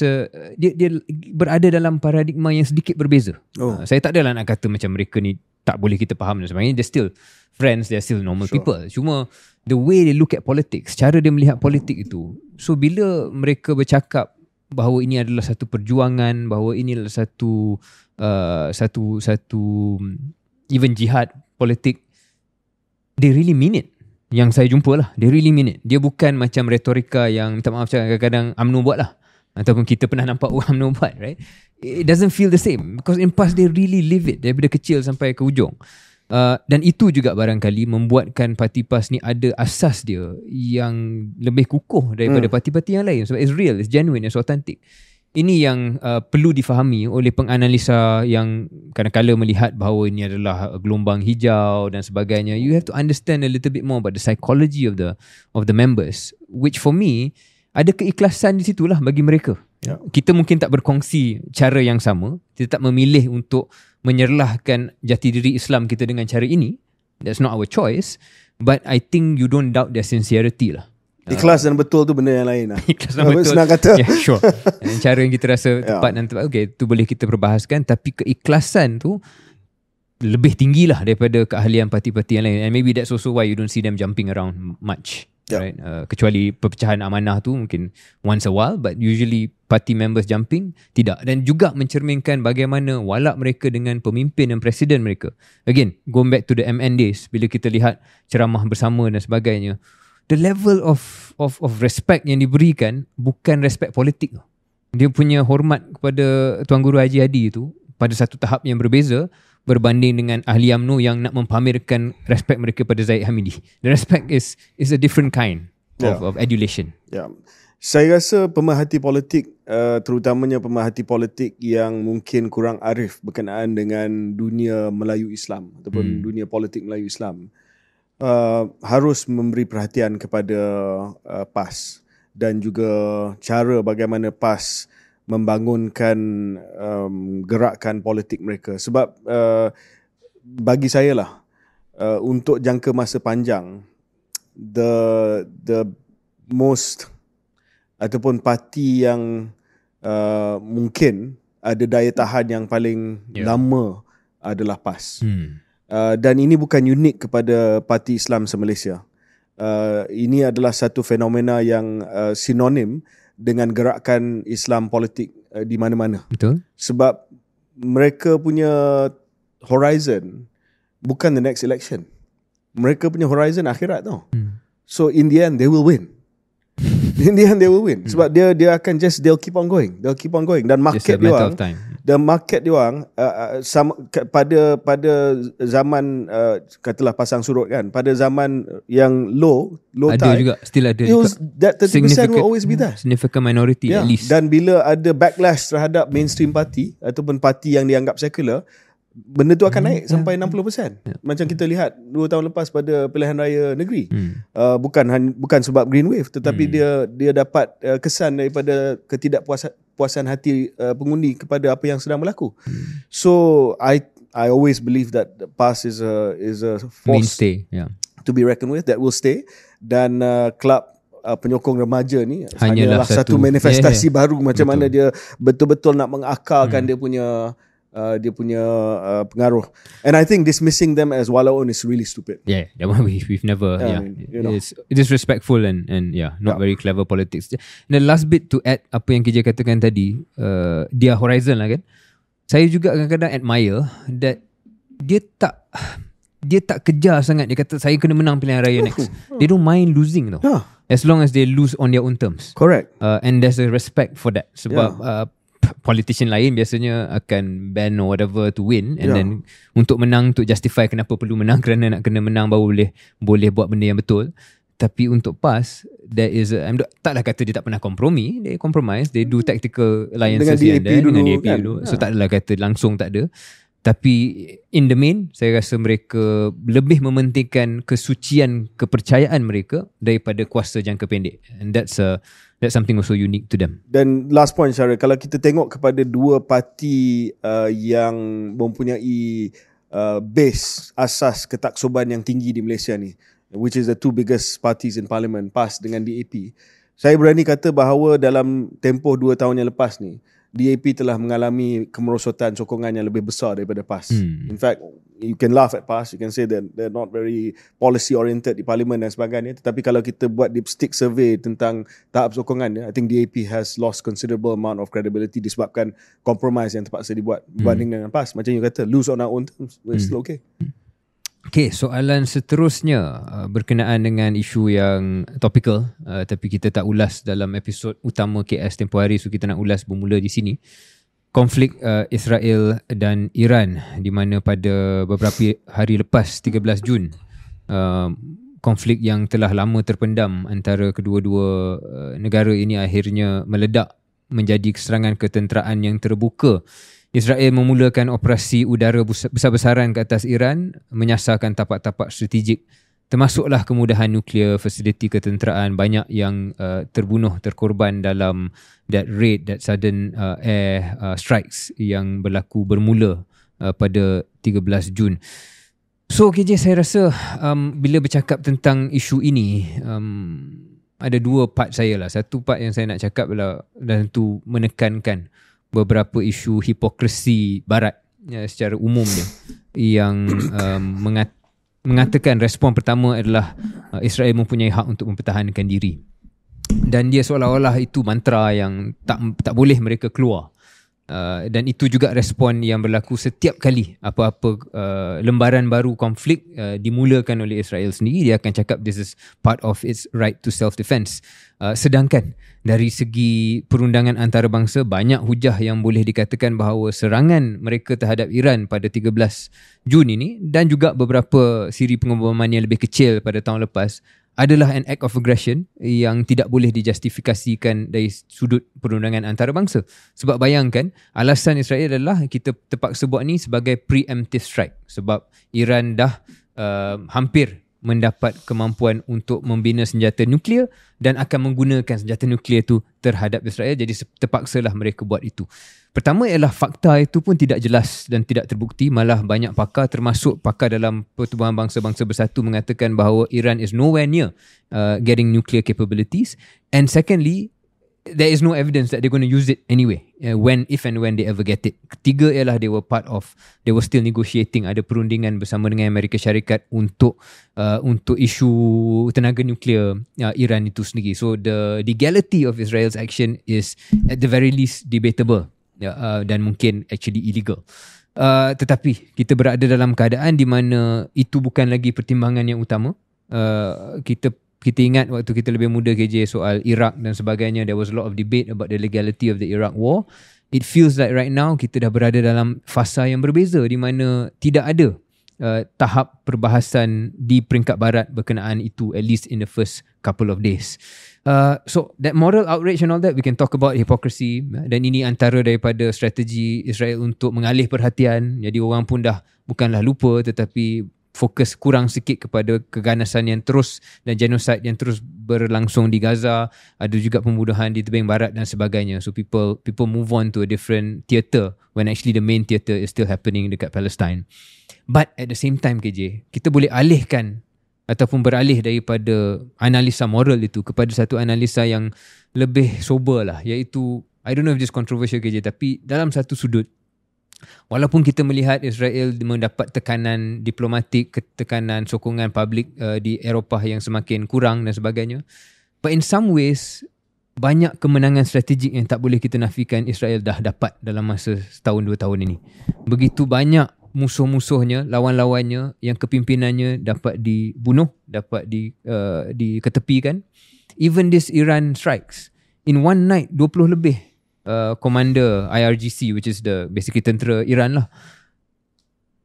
berada dalam paradigma yang sedikit berbeza. Saya tak adalah nak kata macam mereka ni tak boleh kita faham dan sebagainya. They're still friends, they're still normal people. Cuma the way they look at politics, cara dia melihat politik itu. So bila mereka bercakap bahawa ini adalah satu perjuangan, bahawa ini adalah satu even jihad politik, they really mean it. Yang saya jumpa lah, they really mean it. Dia bukan macam retorika yang minta maaf kadang-kadang UMNO buat lah, ataupun kita pernah nampak orang UMNO buat, right? It doesn't feel the same because in PAS they really live it daripada kecil sampai ke ujung. Dan itu juga barangkali membuatkan parti PAS ni ada asas dia yang lebih kukuh daripada parti-parti yang lain, sebab it's real, it's genuine, it's authentic. ini yang perlu difahami oleh penganalisa yang kadang-kadang melihat bahawa ini adalah gelombang hijau dan sebagainya. You have to understand a little bit more about the psychology of the members, which for me ada keikhlasan di situlah bagi mereka. Kita mungkin tak berkongsi cara yang sama, kita tak memilih untuk menyerlahkan jati diri Islam kita dengan cara ini. That's not our choice, but I think you don't doubt their sincerity lah.
Ikhlas dan betul tu benda yang lain lah.
Ikhlas dan betul.
Senang kata.
Yeah, sure. Cara yang kita rasa tepat dan tepat, okay, tu boleh kita perbahaskan. Tapi keikhlasan tu lebih tinggi lah daripada keahlian parti-parti yang lain. And maybe that's also why you don't see them jumping around much. Right? Kecuali perpecahan amanah tu mungkin once a while, but usually party members jumping tidak. Dan juga mencerminkan bagaimana walak mereka dengan pemimpin dan presiden mereka. Again, going back to the MN days, bila kita lihat ceramah bersama dan sebagainya, the level of respect yang diberikan bukan respect politik. Dia punya hormat kepada Tuan Guru Haji Hadi itu pada satu tahap yang berbeza berbanding dengan ahli UMNO yang nak mempamerkan respect mereka pada Zaid Hamidi. The respect is a different kind of adulation.
Saya rasa pemerhati politik, terutamanya pemerhati politik yang mungkin kurang arif berkenaan dengan dunia Melayu Islam ataupun dunia politik Melayu Islam, harus memberi perhatian kepada PAS dan juga cara bagaimana PAS membangunkan gerakan politik mereka. Sebab bagi saya lah, untuk jangka masa panjang, the most ataupun parti yang mungkin ada daya tahan yang paling lama adalah PAS. Dan ini bukan unik kepada parti Islam se-Malaysia. Ini adalah satu fenomena yang sinonim dengan gerakan Islam politik di mana-mana.
Betul.
Sebab mereka punya horizon bukan the next election. Mereka punya horizon akhirat tau. So in the end they will win. In the end they will win. Sebab dia akan they'll keep on going. They'll keep on going. Dan market dia orang, the market dia orang pada zaman katalah pasang surut kan, pada zaman yang low
ada
tide,
juga, still ada juga.
That 30% will always be there.
Significant minority at least.
Dan bila ada backlash terhadap mainstream party ataupun parti yang dianggap sekular, benda tu akan naik sampai 60%. Macam kita lihat 2 tahun lepas pada pilihan raya negeri. Bukan sebab Green Wave, tetapi dia dapat kesan daripada ketidakpuasan hati pengundi kepada apa yang sedang berlaku. So I always believe that PAS is a force
mainstay,
to be reckoned with, that will stay. Dan kelab penyokong remaja ni hanyalah satu manifestasi baru macam mana dia betul-betul nak mengakalkan dia punya pengaruh. And I think dismissing them as walaun is really stupid.
Yeah, that one we've never. It's disrespectful and not very clever politics. And the last bit to add apa yang KJ katakan tadi, dia horizon lah kan. Saya juga kadang-kadang admire that dia tak kejar sangat. Dia kata saya kena menang pilihan raya next. They don't mind losing tau. As long as they lose on their own terms.
Correct.
And there's a respect for that. Sebab politician lain biasanya akan ban or whatever to win, and then untuk menang, untuk justify kenapa perlu menang, kerana nak kena menang baru boleh buat benda yang betul. Tapi untuk PAS, there is taklah kata dia tak pernah kompromi, they compromise, they do tactical alliances
dengan DAP
dulu. So tak adalah kata langsung tak ada. Tapi in the main, saya rasa mereka lebih mementingkan kesucian kepercayaan mereka daripada kuasa jangka pendek. And that's something also unique to them.
Dan last point Syaril, kalau kita tengok kepada dua parti yang mempunyai base asas ketaksuban yang tinggi di Malaysia ni, which is the two biggest parties in parliament, PAS dengan DAP, saya berani kata bahawa dalam tempoh 2 tahun yang lepas ni, DAP telah mengalami kemerosotan sokongan yang lebih besar daripada PAS. In fact, you can laugh at PAS, you can say that they're not very policy oriented di parlimen dan sebagainya, tetapi kalau kita buat dipstick survey tentang tahap sokongan, I think DAP has lost considerable amount of credibility disebabkan compromise yang terpaksa dibuat berbanding dengan PAS. Macam you kata, lose on our own terms, we're still okay.
Okay, soalan seterusnya berkenaan dengan isu yang topikal, tapi kita tak ulas dalam episod utama KS tempoh hari, so kita nak ulas bermula di sini. Konflik Israel dan Iran, di mana pada beberapa hari lepas 13 Jun, konflik yang telah lama terpendam antara kedua-dua negara ini akhirnya meledak menjadi serangan ketenteraan yang terbuka. Israel memulakan operasi udara besar-besaran ke atas Iran, menyasarkan tapak-tapak strategik, termasuklah kemudahan nuklear, fasiliti ketenteraan. Banyak yang terbunuh, terkorban dalam that raid, that sudden air strikes yang berlaku bermula pada 13 Jun. So KJ, saya rasa bila bercakap tentang isu ini, ada dua part saya lah. Satu part yang saya nak cakap adalah dan tentu menekankan beberapa isu hipokrisi Barat secara umumnya yang mengatakan respon pertama adalah Israel mempunyai hak untuk mempertahankan diri, dan dia seolah-olah itu mantra yang tak boleh mereka keluar. Dan itu juga respon yang berlaku setiap kali apa-apa lembaran baru konflik dimulakan oleh Israel sendiri. Dia akan cakap this is part of its right to self-defense. Sedangkan dari segi perundangan antarabangsa, banyak hujah yang boleh dikatakan bahawa serangan mereka terhadap Iran pada 13 Jun ini dan juga beberapa siri pengeboman yang lebih kecil pada tahun lepas adalah an act of aggression yang tidak boleh dijustifikasikan dari sudut perundangan antarabangsa. Sebab bayangkan, alasan Israel adalah kita terpaksa buat ni sebagai preemptive strike sebab Iran dah hampir mendapat kemampuan untuk membina senjata nuklear dan akan menggunakan senjata nuklear itu terhadap Israel. Jadi terpaksalah mereka buat itu. Pertama ialah fakta itu pun tidak jelas dan tidak terbukti. Malah banyak pakar, termasuk pakar dalam Pertubuhan Bangsa-Bangsa Bersatu, mengatakan bahawa Iran is nowhere near getting nuclear capabilities. And secondly, there is no evidence that they're going to use it anyway, if and when they ever get it. Ketiga ialah they were still negotiating, ada perundingan bersama dengan Amerika Syarikat untuk isu tenaga nuklear Iran itu sendiri. So the legality of Israel's action is at the very least debatable, dan mungkin actually illegal. Tetapi kita berada dalam keadaan di mana itu bukan lagi pertimbangan yang utama. Kita ingat waktu kita lebih muda KJ, soal Iraq dan sebagainya, there was a lot of debate about the legality of the Iraq war. It feels like right now kita dah berada dalam fasa yang berbeza di mana tidak ada tahap perbahasan di peringkat barat berkenaan itu, at least in the first couple of days. So that moral outrage and all that, we can talk about hypocrisy, dan ini antara daripada strategi Israel untuk mengalih perhatian. Jadi orang pun dah bukanlah lupa, tetapi fokus kurang sikit kepada keganasan yang terus dan genocide yang terus berlangsung di Gaza. Ada juga pembunuhan di tebing barat dan sebagainya. So people move on to a different theatre when actually the main theatre is still happening dekat Palestine. But at the same time KJ, kita boleh alihkan ataupun beralih daripada analisa moral itu kepada satu analisa yang lebih sober lah, iaitu, I don't know if this controversial KJ, tapi dalam satu sudut, walaupun kita melihat Israel mendapat tekanan diplomatik, tekanan sokongan publik di Eropah yang semakin kurang dan sebagainya, but in some ways banyak kemenangan strategik yang tak boleh kita nafikan Israel dah dapat dalam masa setahun 2 tahun ini. Begitu banyak musuh-musuhnya, lawan-lawannya yang kepimpinannya dapat dibunuh, dapat diketepikan. Even this Iran strikes, in one night 20 lebih commander IRGC, which is the basically tentera Iran lah,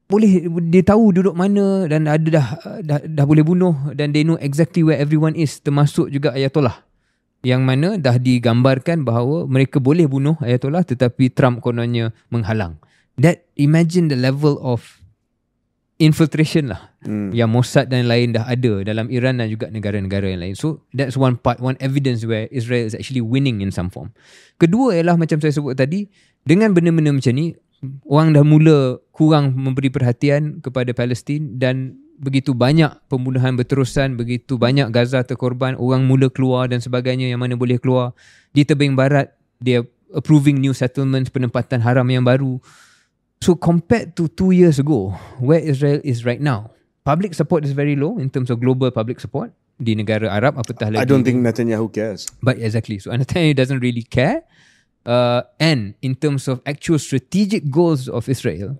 boleh dia tahu duduk mana dan ada dah boleh bunuh, dan they know exactly where everyone is, termasuk juga Ayatollah, yang mana dah digambarkan bahawa mereka boleh bunuh Ayatollah tetapi Trump kononnya menghalang. That, imagine the level of infiltration lah yang Mossad dan lain dah ada dalam Iran dan juga negara-negara yang lain. So that's one part, one evidence where Israel is actually winning in some form. Kedua ialah macam saya sebut tadi, dengan benda-benda macam ni, orang dah mula kurang memberi perhatian kepada Palestin, dan begitu banyak pembunuhan berterusan, begitu banyak Gaza terkorban, orang mula keluar dan sebagainya yang mana boleh keluar. Di tebing barat, dia approving new settlements, penempatan haram yang baru. So compared to 2 years ago, where Israel is right now, public support is very low in terms of global public support di negara Arab, apatah lagi.
I don't think Netanyahu cares.
But exactly, so Netanyahu doesn't really care. And in terms of actual strategic goals of Israel,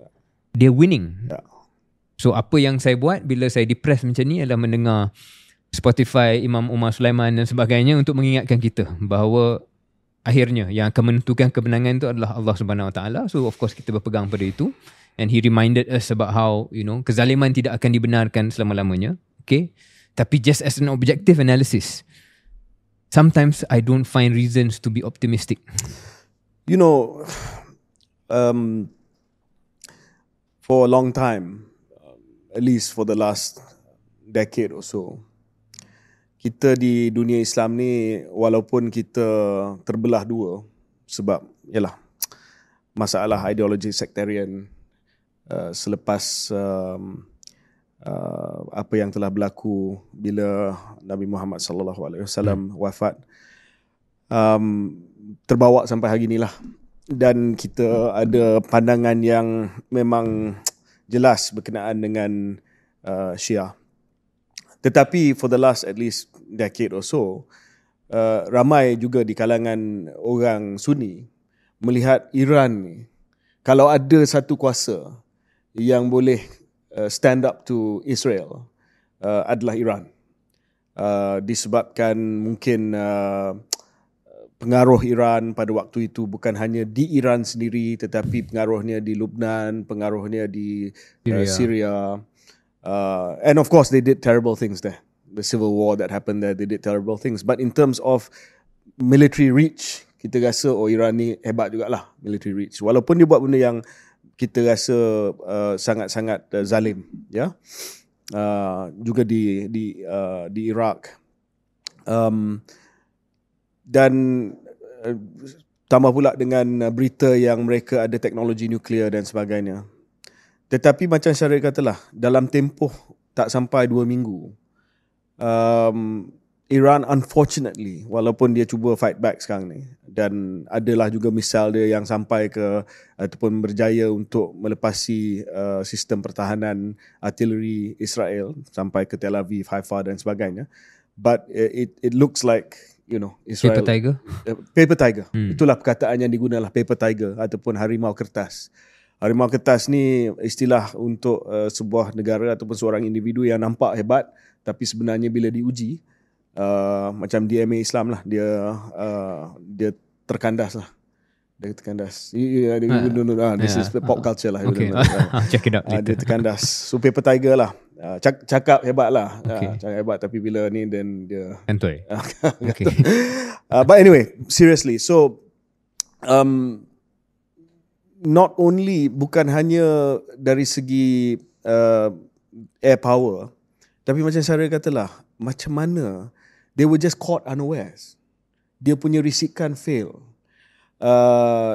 they're winning.
Yeah.
So apa yang saya buat bila saya depressed macam ni adalah mendengar Spotify Imam Omar Sulaiman dan sebagainya untuk mengingatkan kita bahawa akhirnya yang akan menentukan kemenangan itu adalah Allah Subhanahu Wa Taala. So of course kita berpegang pada itu, and he reminded us about how, kezaliman tidak akan dibenarkan selama-lamanya. Okay, tapi just as an objective analysis, sometimes I don't find reasons to be optimistic.
you know, for a long time, at least for the last decade or so, kita di dunia Islam ni, walaupun kita terbelah dua sebab yalah masalah ideologi sektarian selepas apa yang telah berlaku bila Nabi Muhammad sallallahu alaihi wasallam wafat, terbawa sampai hari inilah. Dan kita ada pandangan yang memang jelas berkenaan dengan Syiah. Tetapi for the last at least decade or so, ramai juga di kalangan orang Sunni melihat Iran ni, kalau ada satu kuasa yang boleh stand up to Israel, adalah Iran. Disebabkan mungkin pengaruh Iran pada waktu itu bukan hanya di Iran sendiri, tetapi pengaruhnya di Lebanon, pengaruhnya di Syria. And of course they did terrible things there. The civil war that happened there, they did terrible things. But in terms of military reach, kita rasa Iran ni hebat jugalah military reach. Walaupun dia buat benda yang kita rasa sangat-sangat zalim, ya. Juga di Iraq. Dan tambah pula dengan berita yang mereka ada teknologi nuklear dan sebagainya. Tetapi macam Syarif katalah, dalam tempoh tak sampai 2 minggu, Iran unfortunately, walaupun dia cuba fight back sekarang ni, dan adalah juga misal dia yang sampai ke ataupun berjaya untuk melepasi sistem pertahanan artileri Israel sampai ke Tel Aviv, Haifa dan sebagainya. But it looks like, you know, Israel,
Paper tiger.
Paper tiger. Itulah perkataan yang digunakan, paper tiger ataupun harimau kertas. Harimau kertas ni istilah untuk sebuah negara ataupun seorang individu yang nampak hebat, tapi sebenarnya bila diuji, macam DMA Islam lah, dia terkandas lah. Dia terkandas. This is pop culture lah.
Okay. Check it out later.
Dia terkandas. So paper tiger lah. Cakap hebat lah.
Okay.
Cakap hebat, tapi bila ni then dia
Kantoi. Okay.
But anyway, seriously. So not only, bukan hanya dari segi air power, tapi macam saya katalah, macam mana they were just caught unawares. Dia punya risikan fail.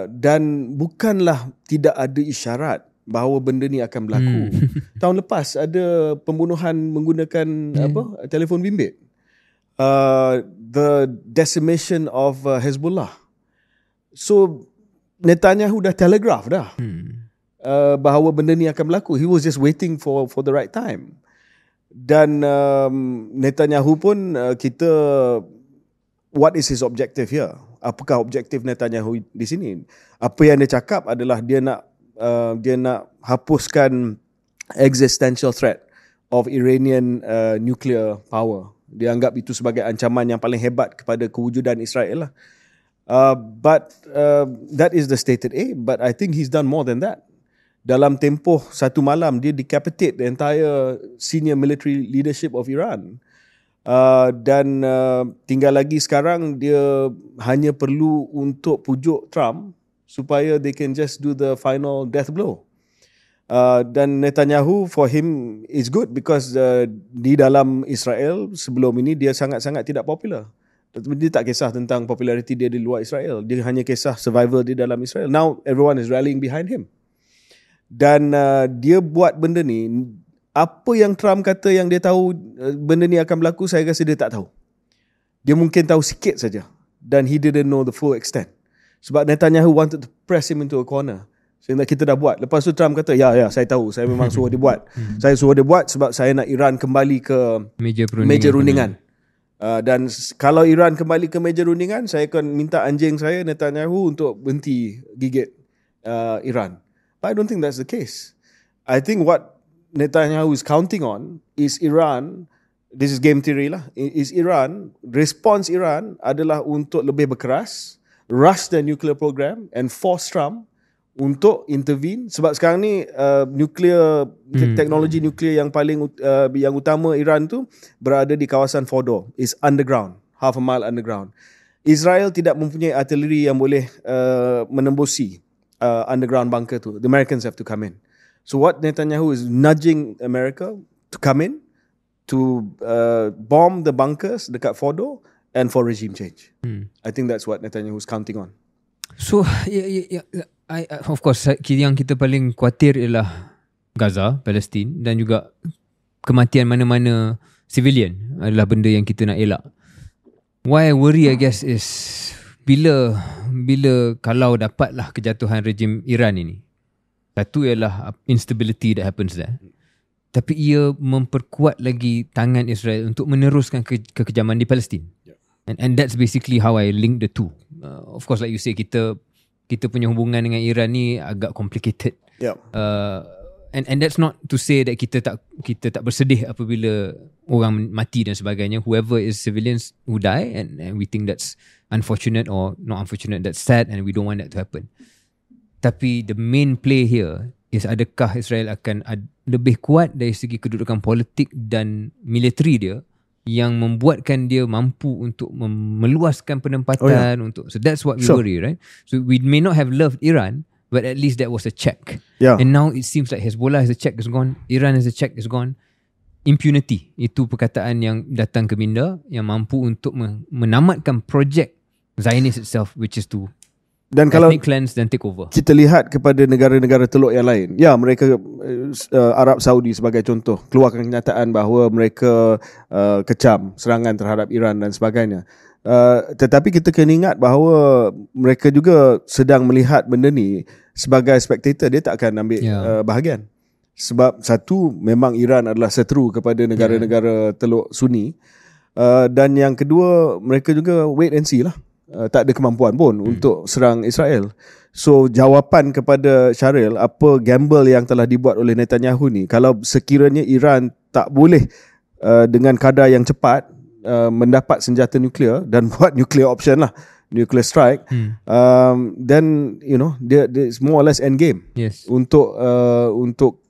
Dan bukanlah tidak ada isyarat bahawa benda ni akan berlaku. Tahun lepas ada pembunuhan menggunakan telefon bimbit. The decimation of Hezbollah. So Netanyahu dah telegraph dah bahawa benda ni akan berlaku. He was just waiting for the right time. Dan Netanyahu pun kita, what is his objective here? Apakah objektif Netanyahu di sini? Apa yang dia cakap adalah dia nak hapuskan existential threat of Iranian nuclear power. Dia anggap itu sebagai ancaman yang paling hebat kepada kewujudan Israel lah. But that is the stated aim. But I think he's done more than that. Dalam tempoh satu malam, dia decapitate the entire senior military leadership of Iran. Dan tinggal lagi sekarang dia hanya perlu untuk pujuk Trump supaya they can just do the final death blow. Dan Netanyahu, for him is good because di dalam Israel sebelum ini dia sangat-sangat tidak popular. Dia tak kisah tentang populariti dia di luar Israel. Dia hanya kisah survival di dalam Israel. Now everyone is rallying behind him. Dan dia buat benda ni, apa yang Trump kata yang dia tahu benda ni akan berlaku, saya rasa dia tak tahu. Dia mungkin tahu sikit saja. Dan he didn't know the full extent. Sebab Netanyahu wanted to press him into a corner. Sehingga kita dah buat. Lepas tu Trump kata, ya saya tahu, saya memang suruh dia buat. Saya suruh dia buat sebab saya nak Iran kembali ke meja rundingan. Dan kalau Iran kembali ke meja rundingan, saya akan minta anjing saya, Netanyahu, untuk berhenti gigit Iran. But I don't think that's the case. I think what Netanyahu is counting on is Iran, this is game theory lah, is Iran, response Iran adalah untuk lebih berkeras, rush the nuclear program and force Trump untuk intervene. Sebab sekarang ni teknologi nuklear yang paling yang utama Iran tu berada di kawasan Fordow, is underground, half a mile underground. Israel tidak mempunyai artillery yang boleh menembusi underground bunker tu. The Americans have to come in. So what Netanyahu is nudging America to come in to bomb the bunkers dekat Fordo and for regime change. I think that's what Netanyahu is counting on.
So of course yang kita paling khawatir ialah Gaza, Palestin, dan juga kematian mana-mana civilian adalah benda yang kita nak elak. Why I worry I guess is bila kalau dapatlah kejatuhan rejim Iran ini, satu ialah instability that happens there, tapi ia memperkuat lagi tangan Israel untuk meneruskan kekejaman di Palestin. And that's basically how I link the two. Of course like you say, kita punya hubungan dengan Iran ni agak complicated. And that's not to say that kita tak bersedih apabila orang mati dan sebagainya. Whoever is civilians who die, and we think that's unfortunate or not unfortunate, that's sad and we don't want that to happen. Tapi the main play here is adakah Israel akan lebih kuat dari segi kedudukan politik dan military dia yang membuatkan dia mampu untuk meluaskan penempatan so that's what we worry, right? So we may not have loved Iran, but at least that was a check. And now it seems like Hezbollah as a check is gone, Iran as a check is gone. Impunity, itu perkataan yang datang ke minda yang mampu untuk menamatkan projek Zionist itself, which is to
dan kalau
cleanse dan take over.
Kita lihat kepada negara-negara teluk yang lain, mereka Arab Saudi sebagai contoh keluarkan kenyataan bahawa mereka kecam serangan terhadap Iran dan sebagainya. Tetapi kita kena ingat bahawa mereka juga sedang melihat benda ni sebagai spectator, dia tak akan ambil bahagian. Sebab satu, memang Iran adalah seteru kepada negara-negara teluk Sunni, dan yang kedua, mereka juga wait and see lah. Tak ada kemampuan pun untuk serang Israel. So jawapan kepada Syaril, apa gamble yang telah dibuat oleh Netanyahu ni, kalau sekiranya Iran tak boleh dengan kadar yang cepat mendapat senjata nuklear dan buat nuclear option lah, nuclear strike, then it's more or less end game untuk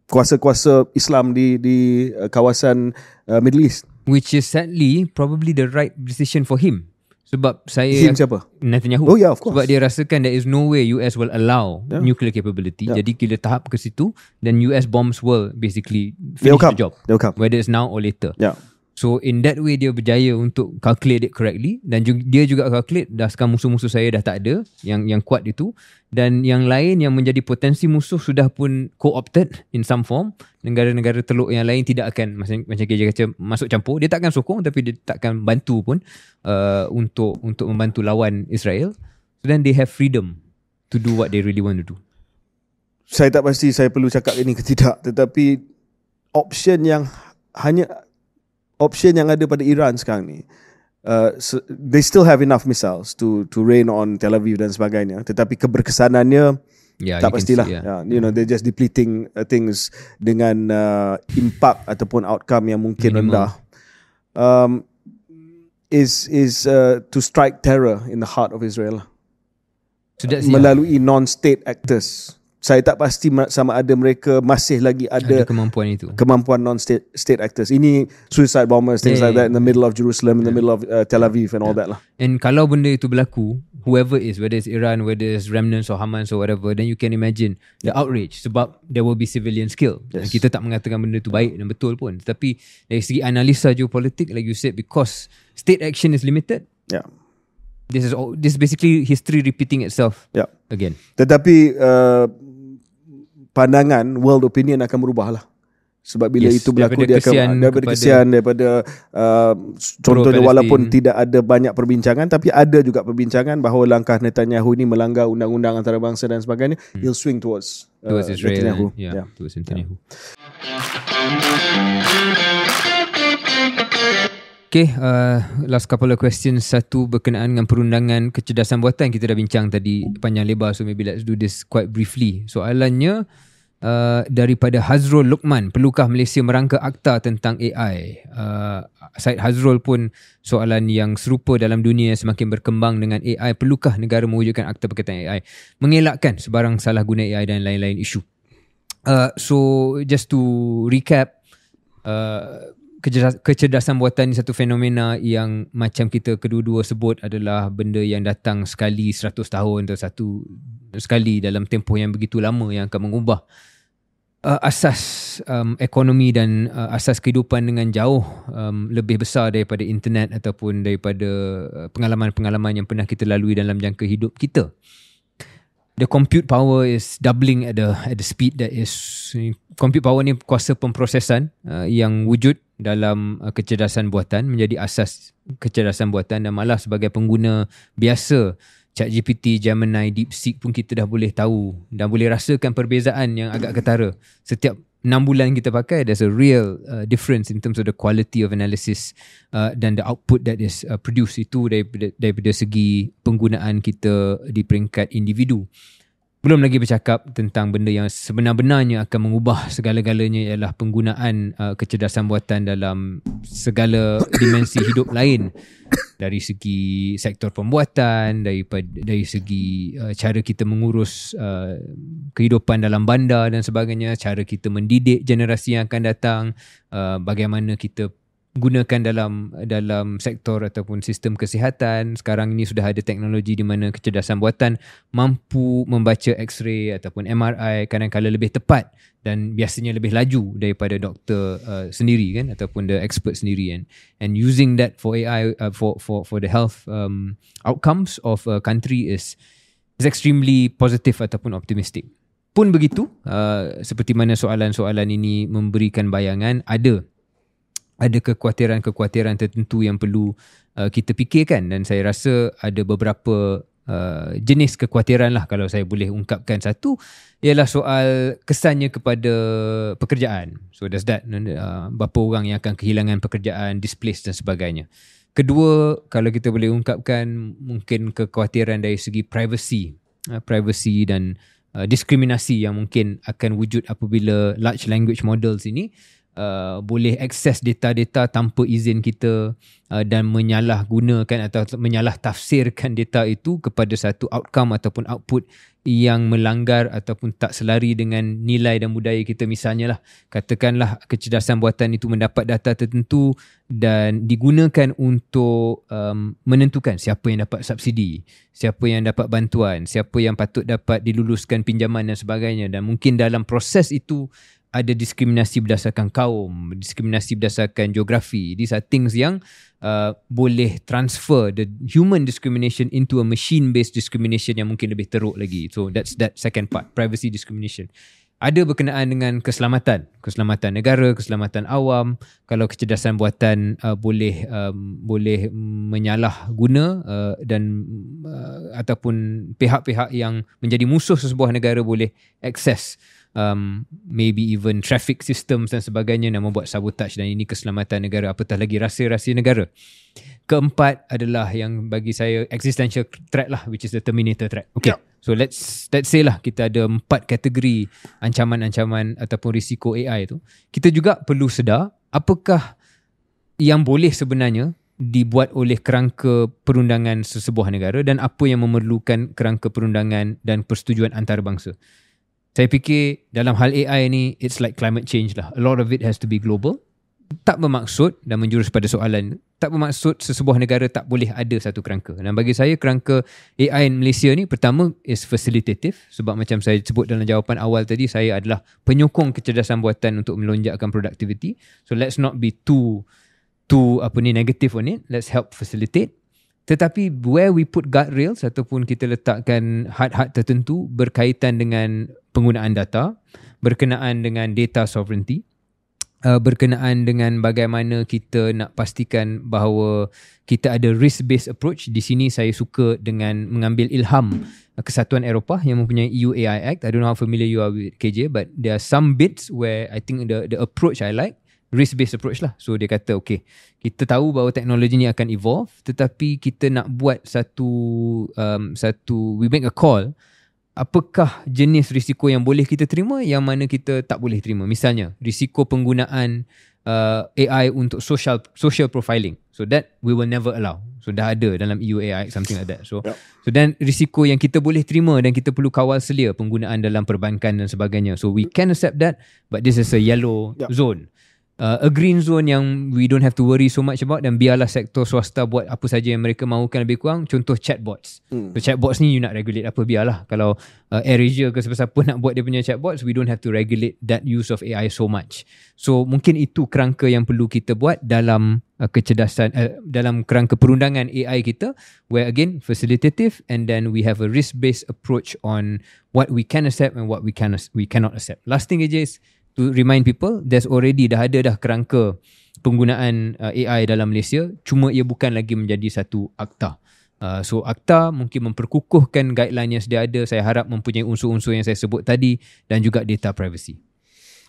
kuasa-kuasa Islam di kawasan Middle East,
which is sadly probably the right decision for him. Sebab
siapa?
Netanyahu.
Oh yeah, of course.
Sebab dia rasakan there is no way US will allow nuclear capability. Jadi bila tahap ke situ, then US bombs will basically finish the job. Whether it's now or later. So in that way dia berjaya untuk calculate it correctly, dan dia juga calculate dah sekarang musuh-musuh saya dah tak ada yang kuat itu, dan yang lain yang menjadi potensi musuh sudah pun co-opted in some form. Negara-negara teluk yang lain tidak akan macam KJ kata masuk campur, dia tak akan sokong tapi dia tak akan bantu pun untuk membantu lawan Israel. So then they have freedom to do what they really want to do.
Saya tak pasti saya perlu cakap ini ke tidak, tetapi option yang ada pada Iran sekarang ni, they still have enough missiles to rain on Tel Aviv dan sebagainya, tetapi keberkesanannya tak pastilah. They're just depleting things dengan impact ataupun outcome yang mungkin rendah. Is to strike terror in the heart of Israel, melalui non-state actors. Saya tak pasti sama ada mereka masih lagi ada
kemampuan itu,
kemampuan non-state actors. Ini suicide bombers, things like that in the middle of Jerusalem, in the middle of Tel Aviv and all that lah.
And kalau benda itu berlaku, whoever is, whether it's Iran, whether it's remnants or Hamas or whatever, then you can imagine the outrage, sebab there will be civilians killed. Kita tak mengatakan benda itu baik dan betul pun, tapi dari segi analisa geopolitik, like you said, because state action is limited, this is basically history repeating itself again.
Tetapi pandangan world opinion akan berubah lah. Sebab bila itu berlaku, dia akan daripada kesian, daripada contohnya walaupun tidak ada banyak perbincangan, tapi ada juga perbincangan bahawa langkah Netanyahu ini melanggar undang-undang antarabangsa dan sebagainya, he'll swing towards
Israel. Towards Netanyahu. Okay, last couple of questions. Satu berkenaan dengan perundangan kecerdasan buatan. Kita dah bincang tadi panjang lebar, so maybe let's do this quite briefly. Soalannya daripada Hazrul Luqman, perlukah Malaysia merangka akta tentang AI? Syed Hazrul pun soalan yang serupa dalam dunia yang semakin berkembang dengan AI. Perlukah negara mewujudkan akta berkaitan AI, mengelakkan sebarang salah guna AI dan lain-lain isu? So just to recap, kecerdasan buatan ni satu fenomena yang macam kita kedua-dua sebut adalah benda yang datang sekali 100 tahun atau sekali dalam tempoh yang begitu lama yang akan mengubah asas ekonomi dan asas kehidupan dengan jauh lebih besar daripada internet ataupun daripada pengalaman-pengalaman yang pernah kita lalui dalam jangka hidup kita. The compute power is doubling at the speed that is. Compute power ni kuasa pemprosesan yang wujud dalam kecerdasan buatan menjadi asas kecerdasan buatan, dan malah sebagai pengguna biasa ChatGPT, Gemini, DeepSeek pun kita dah boleh tahu dan boleh rasakan perbezaan yang agak ketara. Setiap 6 bulan kita pakai, there's a real difference in terms of the quality of analysis dan the output that is produced. Itu daripada segi penggunaan kita di peringkat individu. Belum lagi bercakap tentang benda yang sebenar-benarnya akan mengubah segala-galanya, ialah penggunaan kecerdasan buatan dalam segala dimensi hidup lain. Dari segi sektor pembuatan, dari segi cara kita mengurus kehidupan dalam bandar dan sebagainya, cara kita mendidik generasi yang akan datang, bagaimana kita gunakan dalam sektor ataupun sistem kesihatan. Sekarang ini sudah ada teknologi di mana kecerdasan buatan mampu membaca X-ray ataupun MRI kadang-kadang lebih tepat dan biasanya lebih laju daripada doktor sendiri kan, ataupun the expert sendiri, and using that for AI for the health outcomes of a country is extremely positive ataupun optimistic. Pun begitu, seperti mana soalan-soalan ini memberikan bayangan, ada kekhawatiran-kekhawatiran tertentu yang perlu kita fikirkan, dan saya rasa ada beberapa jenis kekhawatiran lah kalau saya boleh ungkapkan. Satu ialah soal kesannya kepada pekerjaan. So does that, berapa orang yang akan kehilangan pekerjaan, displaced dan sebagainya. Kedua, kalau kita boleh ungkapkan, mungkin kekhawatiran dari segi privacy dan diskriminasi yang mungkin akan wujud apabila large language models ini boleh akses data-data tanpa izin kita dan menyalahgunakan atau menyalah tafsirkan data itu kepada satu outcome ataupun output yang melanggar ataupun tak selari dengan nilai dan budaya kita. Misalnya lah, katakanlah kecerdasan buatan itu mendapat data tertentu dan digunakan untuk menentukan siapa yang dapat subsidi, siapa yang dapat bantuan, siapa yang patut dapat diluluskan pinjaman dan sebagainya, dan mungkin dalam proses itu ada diskriminasi berdasarkan kaum, diskriminasi berdasarkan geografi. These are things yang boleh transfer the human discrimination into a machine-based discrimination yang mungkin lebih teruk lagi. So that's that second part, privacy discrimination. Ada berkenaan dengan keselamatan negara, keselamatan awam. Kalau kecerdasan buatan boleh menyalahguna dan ataupun pihak-pihak yang menjadi musuh sesebuah negara boleh akses maybe even traffic systems dan sebagainya dan membuat sabotage, dan ini keselamatan negara, apatah lagi rahsia-rahsia negara. Keempat adalah yang bagi saya existential threat lah, which is the Terminator threat. Okay. Yeah. So let's say lah kita ada 4 kategori ancaman-ancaman ataupun risiko AI tu. Kita juga perlu sedar apakah yang boleh sebenarnya dibuat oleh kerangka perundangan sesebuah negara dan apa yang memerlukan kerangka perundangan dan persetujuan antarabangsa. Saya fikir dalam hal AI ni, it's like climate change lah. A lot of it has to be global. Tak bermaksud, dan menjurus pada soalan, tak bermaksud sesebuah negara tak boleh ada satu kerangka. Dan bagi saya, kerangka AI in Malaysia ni, pertama is facilitative. Sebab macam saya sebut dalam jawapan awal tadi, saya adalah penyokong kecerdasan buatan untuk melonjakkan productivity. So let's not be too negative on it. Let's help facilitate. Tetapi where we put guardrails ataupun kita letakkan had-had tertentu berkaitan dengan penggunaan data, berkenaan dengan data sovereignty, berkenaan dengan bagaimana kita nak pastikan bahawa kita ada risk-based approach. Di sini saya suka dengan mengambil ilham Kesatuan Eropah yang mempunyai EU AI Act. I don't know how familiar you are with KJ, but there are some bits where I think the approach I like, risk-based approach lah. So dia kata, okay, kita tahu bahawa teknologi ni akan evolve, tetapi kita nak buat satu we make a call, apakah jenis risiko yang boleh kita terima, yang mana kita tak boleh terima. Misalnya, risiko penggunaan AI untuk social profiling. So that we will never allow. So dah ada dalam EU AI, something like that. So dan risiko yang kita boleh terima dan kita perlu kawal selia, penggunaan dalam perbankan dan sebagainya. So we can accept that, but this is a yellow zone. a green zone yang we don't have to worry so much about, dan biarlah sektor swasta buat apa saja yang mereka mahukan lebih kurang. Contoh chatbots. So chatbots ni you nak regulate apa, biarlah. Kalau AirAsia ke siapa-siapa nak buat dia punya chatbots, we don't have to regulate that use of AI so much. So mungkin itu kerangka yang perlu kita buat dalam kecerdasan, dalam kerangka perundangan AI kita, where again facilitative, and then we have a risk-based approach on what we can accept and what we cannot accept. Last thing is to remind people, there's already dah kerangka penggunaan AI dalam Malaysia, cuma ia bukan lagi menjadi satu akta. So akta mungkin memperkukuhkan guideline yang sedia ada. Saya harap mempunyai unsur-unsur yang saya sebut tadi, dan juga data privacy.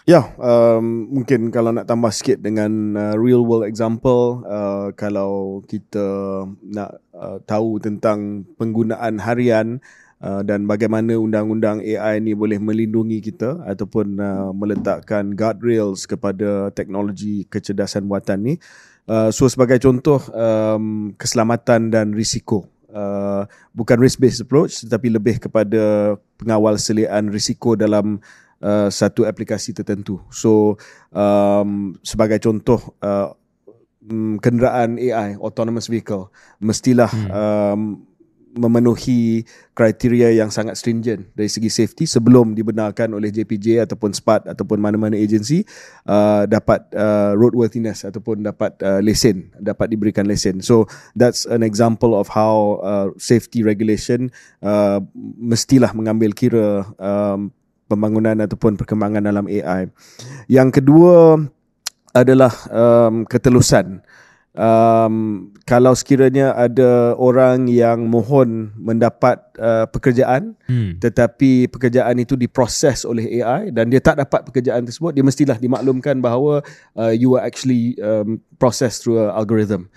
Ya, mungkin kalau nak tambah sikit dengan real world example, kalau kita nak tahu tentang penggunaan harian dan bagaimana undang-undang AI ni boleh melindungi kita ataupun meletakkan guardrails kepada teknologi kecerdasan buatan ni. So sebagai contoh, keselamatan dan risiko. Bukan risk-based approach, tetapi lebih kepada pengawal selian risiko dalam satu aplikasi tertentu. So sebagai contoh, kenderaan AI, autonomous vehicle, mestilah memenuhi kriteria yang sangat stringent dari segi safety sebelum dibenarkan oleh JPJ ataupun SPAT ataupun mana-mana agensi dapat roadworthiness ataupun dapat lesen, dapat diberikan lesen. So that's an example of how safety regulation mestilah mengambil kira pembangunan ataupun perkembangan dalam AI. Yang kedua adalah ketelusan. Kalau sekiranya ada orang yang mohon mendapat pekerjaan, tetapi pekerjaan itu diproses oleh AI dan dia tak dapat pekerjaan tersebut, dia mestilah dimaklumkan bahawa you were actually processed through an algorithm,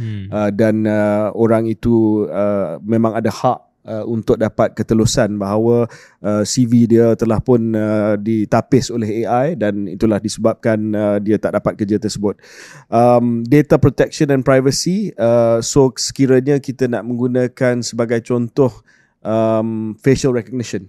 dan orang itu memang ada hak untuk dapat ketelusan bahawa CV dia telah pun ditapis oleh AI, dan itulah disebabkan dia tak dapat kerja tersebut. Data protection and privacy, so sekiranya kita nak menggunakan sebagai contoh facial recognition,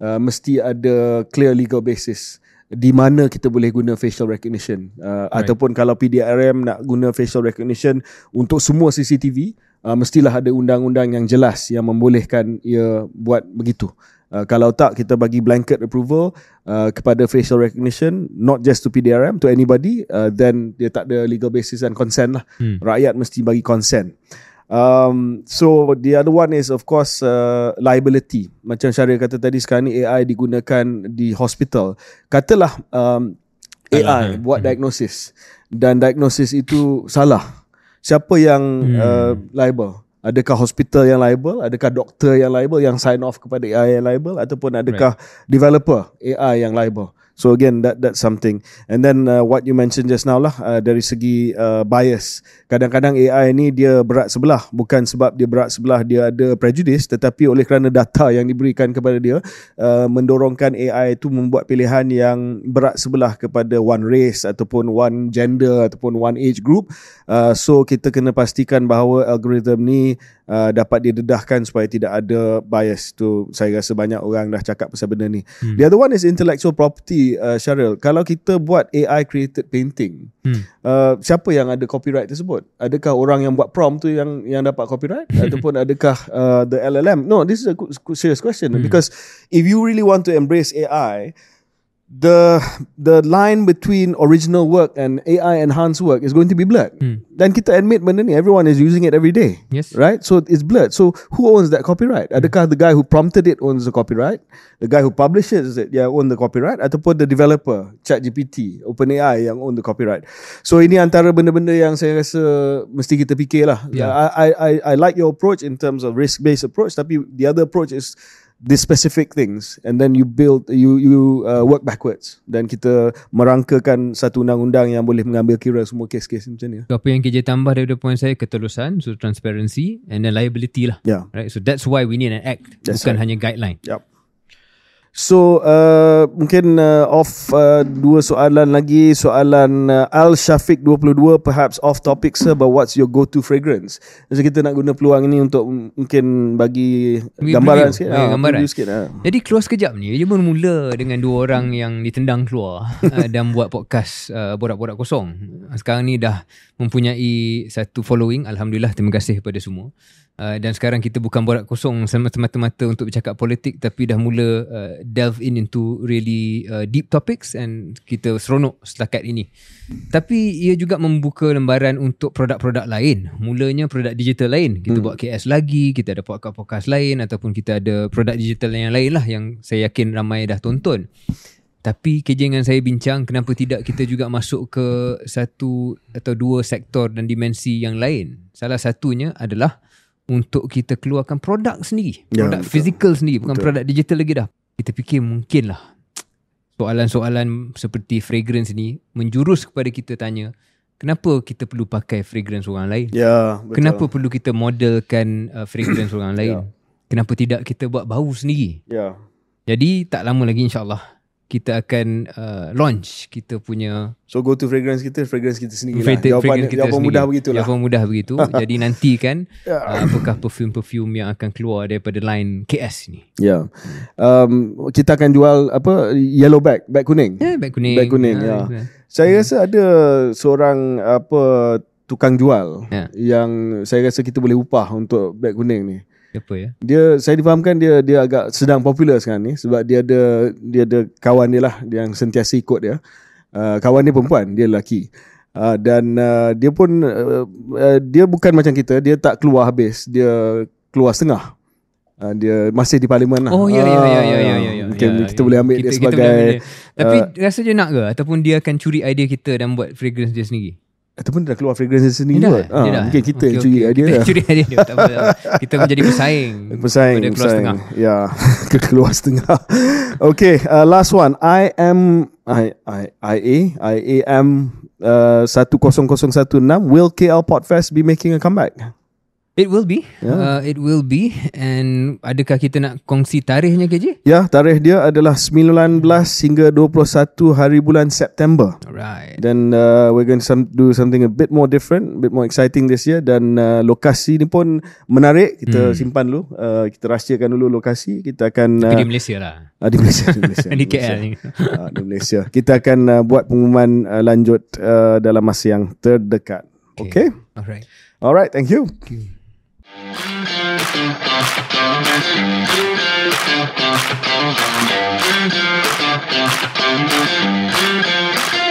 mesti ada clear legal basis di mana kita boleh guna facial recognition, ataupun kalau PDRM nak guna facial recognition untuk semua CCTV, mestilah ada undang-undang yang jelas yang membolehkan ia buat begitu. Kalau tak, kita bagi blanket approval kepada facial recognition, not just to PDRM, to anybody, then dia tak ada legal basis and consent lah. Rakyat mesti bagi consent. So the other one is of course liability. Macam Syaril kata tadi, sekarang ni AI digunakan di hospital. Katalah AI buat diagnosis dan diagnosis itu salah. Siapa yang liable? Adakah hospital yang liable? Adakah doktor yang liable, yang sign off kepada AI yang liable? Ataupun adakah developer AI yang liable? So again, that's something. And then what you mentioned just now lah, dari segi bias. Kadang-kadang AI ni dia berat sebelah. Bukan sebab dia berat sebelah dia ada prejudice, tetapi oleh kerana data yang diberikan kepada dia mendorongkan AI itu membuat pilihan yang berat sebelah kepada one race ataupun one gender ataupun one age group. So kita kena pastikan bahawa algoritma ni dapat didedahkan supaya tidak ada bias. Tu saya rasa banyak orang dah cakap pasal benda ni. The other one is intellectual property, Syaril. Kalau kita buat AI created painting, siapa yang ada copyright tersebut? Adakah orang yang buat prompt tu yang dapat copyright? Ataupun adakah the LLM? No, this is a serious question, because if you really want to embrace AI, the line between original work and AI enhanced work is going to be blurred. Dan kita admit benda ni, everyone is using it every day.
Yes.
Right? So it's blurred. So who owns that copyright? Adakah the guy who prompted it owns the copyright? The guy who publishes it yang own the copyright? Ataupun the developer, ChatGPT, OpenAI yang own the copyright? So ini antara benda-benda yang saya rasa mesti kita fikirlah. I like your approach in terms of risk-based approach, tapi the other approach is the specific things, and then you build, you work backwards, dan kita merangkakan satu undang-undang yang boleh mengambil kira semua kes-kes macam ni.
So, apa yang KJ tambah daripada poin saya, ketelusan, so transparency, and then liability lah.
Yeah.
Right. So that's why we need an act, bukan hanya guideline.
Yep. So mungkin dua soalan lagi. Soalan Al Syafiq 22, perhaps off topic sir, but what's your go-to fragrance? Jadi kita nak guna peluang ini untuk mungkin bagi gambaran sikit.
Gambaran.
Sikit.
Jadi keluar sekejap ni, dia bermula dengan dua orang yang ditendang keluar dan buat podcast borak-borak kosong. Sekarang ni dah mempunyai satu following, alhamdulillah, terima kasih kepada semua. Dan sekarang kita bukan borak kosong semata-mata untuk bercakap politik, tapi dah mula delve into really deep topics, and kita seronok setakat ini. Tapi ia juga membuka lembaran untuk produk-produk lain. Mulanya produk digital lain. Kita buat KS lagi, kita ada podcast lain, ataupun kita ada produk digital yang lain lah yang saya yakin ramai dah tonton. Tapi KJ dengan saya bincang, kenapa tidak kita juga masuk ke satu atau dua sektor dan dimensi yang lain. Salah satunya adalah untuk kita keluarkan produk sendiri, produk fizikal sendiri, bukan produk digital lagi dah. Kita fikir mungkinlah soalan-soalan seperti fragrance ni menjurus kepada kita tanya, kenapa kita perlu pakai fragrance orang lain?
Ya, betul.
Kenapa perlu kita modelkan fragrance orang lain? Kenapa tidak kita buat bau sendiri?
Ya.
Jadi tak lama lagi insyaAllah kita akan launch kita punya
go to fragrance kita sendiri lah. Jawapan mudah begitulah.
Jawapan mudah begitu. Jadi nantikan apakah perfume yang akan keluar daripada line KS ni.
Ya. Kita akan jual yellow bag kuning.
Bag kuning.
Saya rasa ada seorang tukang jual yang saya rasa kita boleh upah untuk bag kuning ni.
Siapa ya?
Saya difahamkan dia agak sedang popular sekarang ni sebab dia ada kawan dia lah yang sentiasa ikut dia. Kawan dia perempuan, dia lelaki. Dan dia pun dia bukan macam kita, dia tak keluar habis, dia keluar setengah. Dia masih di parlimen lah.
Oh ya.
Mungkin kita boleh ambil dia sebagai
tapi rasa je nak ke ataupun dia akan curi idea kita dan buat fragrance dia sendiri?
Ataupun dia dah keluar fragrance dia sendiri kot. Mungkin kita yang curi idea.
Kita curi idea dia. Tak apa. Kita menjadi pesaing. Keluar setengah.
Ya, keluar setengah. Okay, last one. I am 100116. Will KL Podfest be making a comeback?
It will be. It will be. And adakah kita nak kongsi tarikhnya KJ?
Ya, tarikh dia adalah 19 hingga 21 hari bulan September.
Alright.
Dan we're going to do something a bit more different, a bit more exciting this year. Dan lokasi ni pun menarik. Kita simpan dulu. Kita rahsiakan dulu lokasi. Kita akan
di Malaysia lah.
Di Malaysia. Di
KL ni.
Di Malaysia. Kita akan buat pengumuman lanjut dalam masa yang terdekat. Okay? Alright, thank you. Thank you.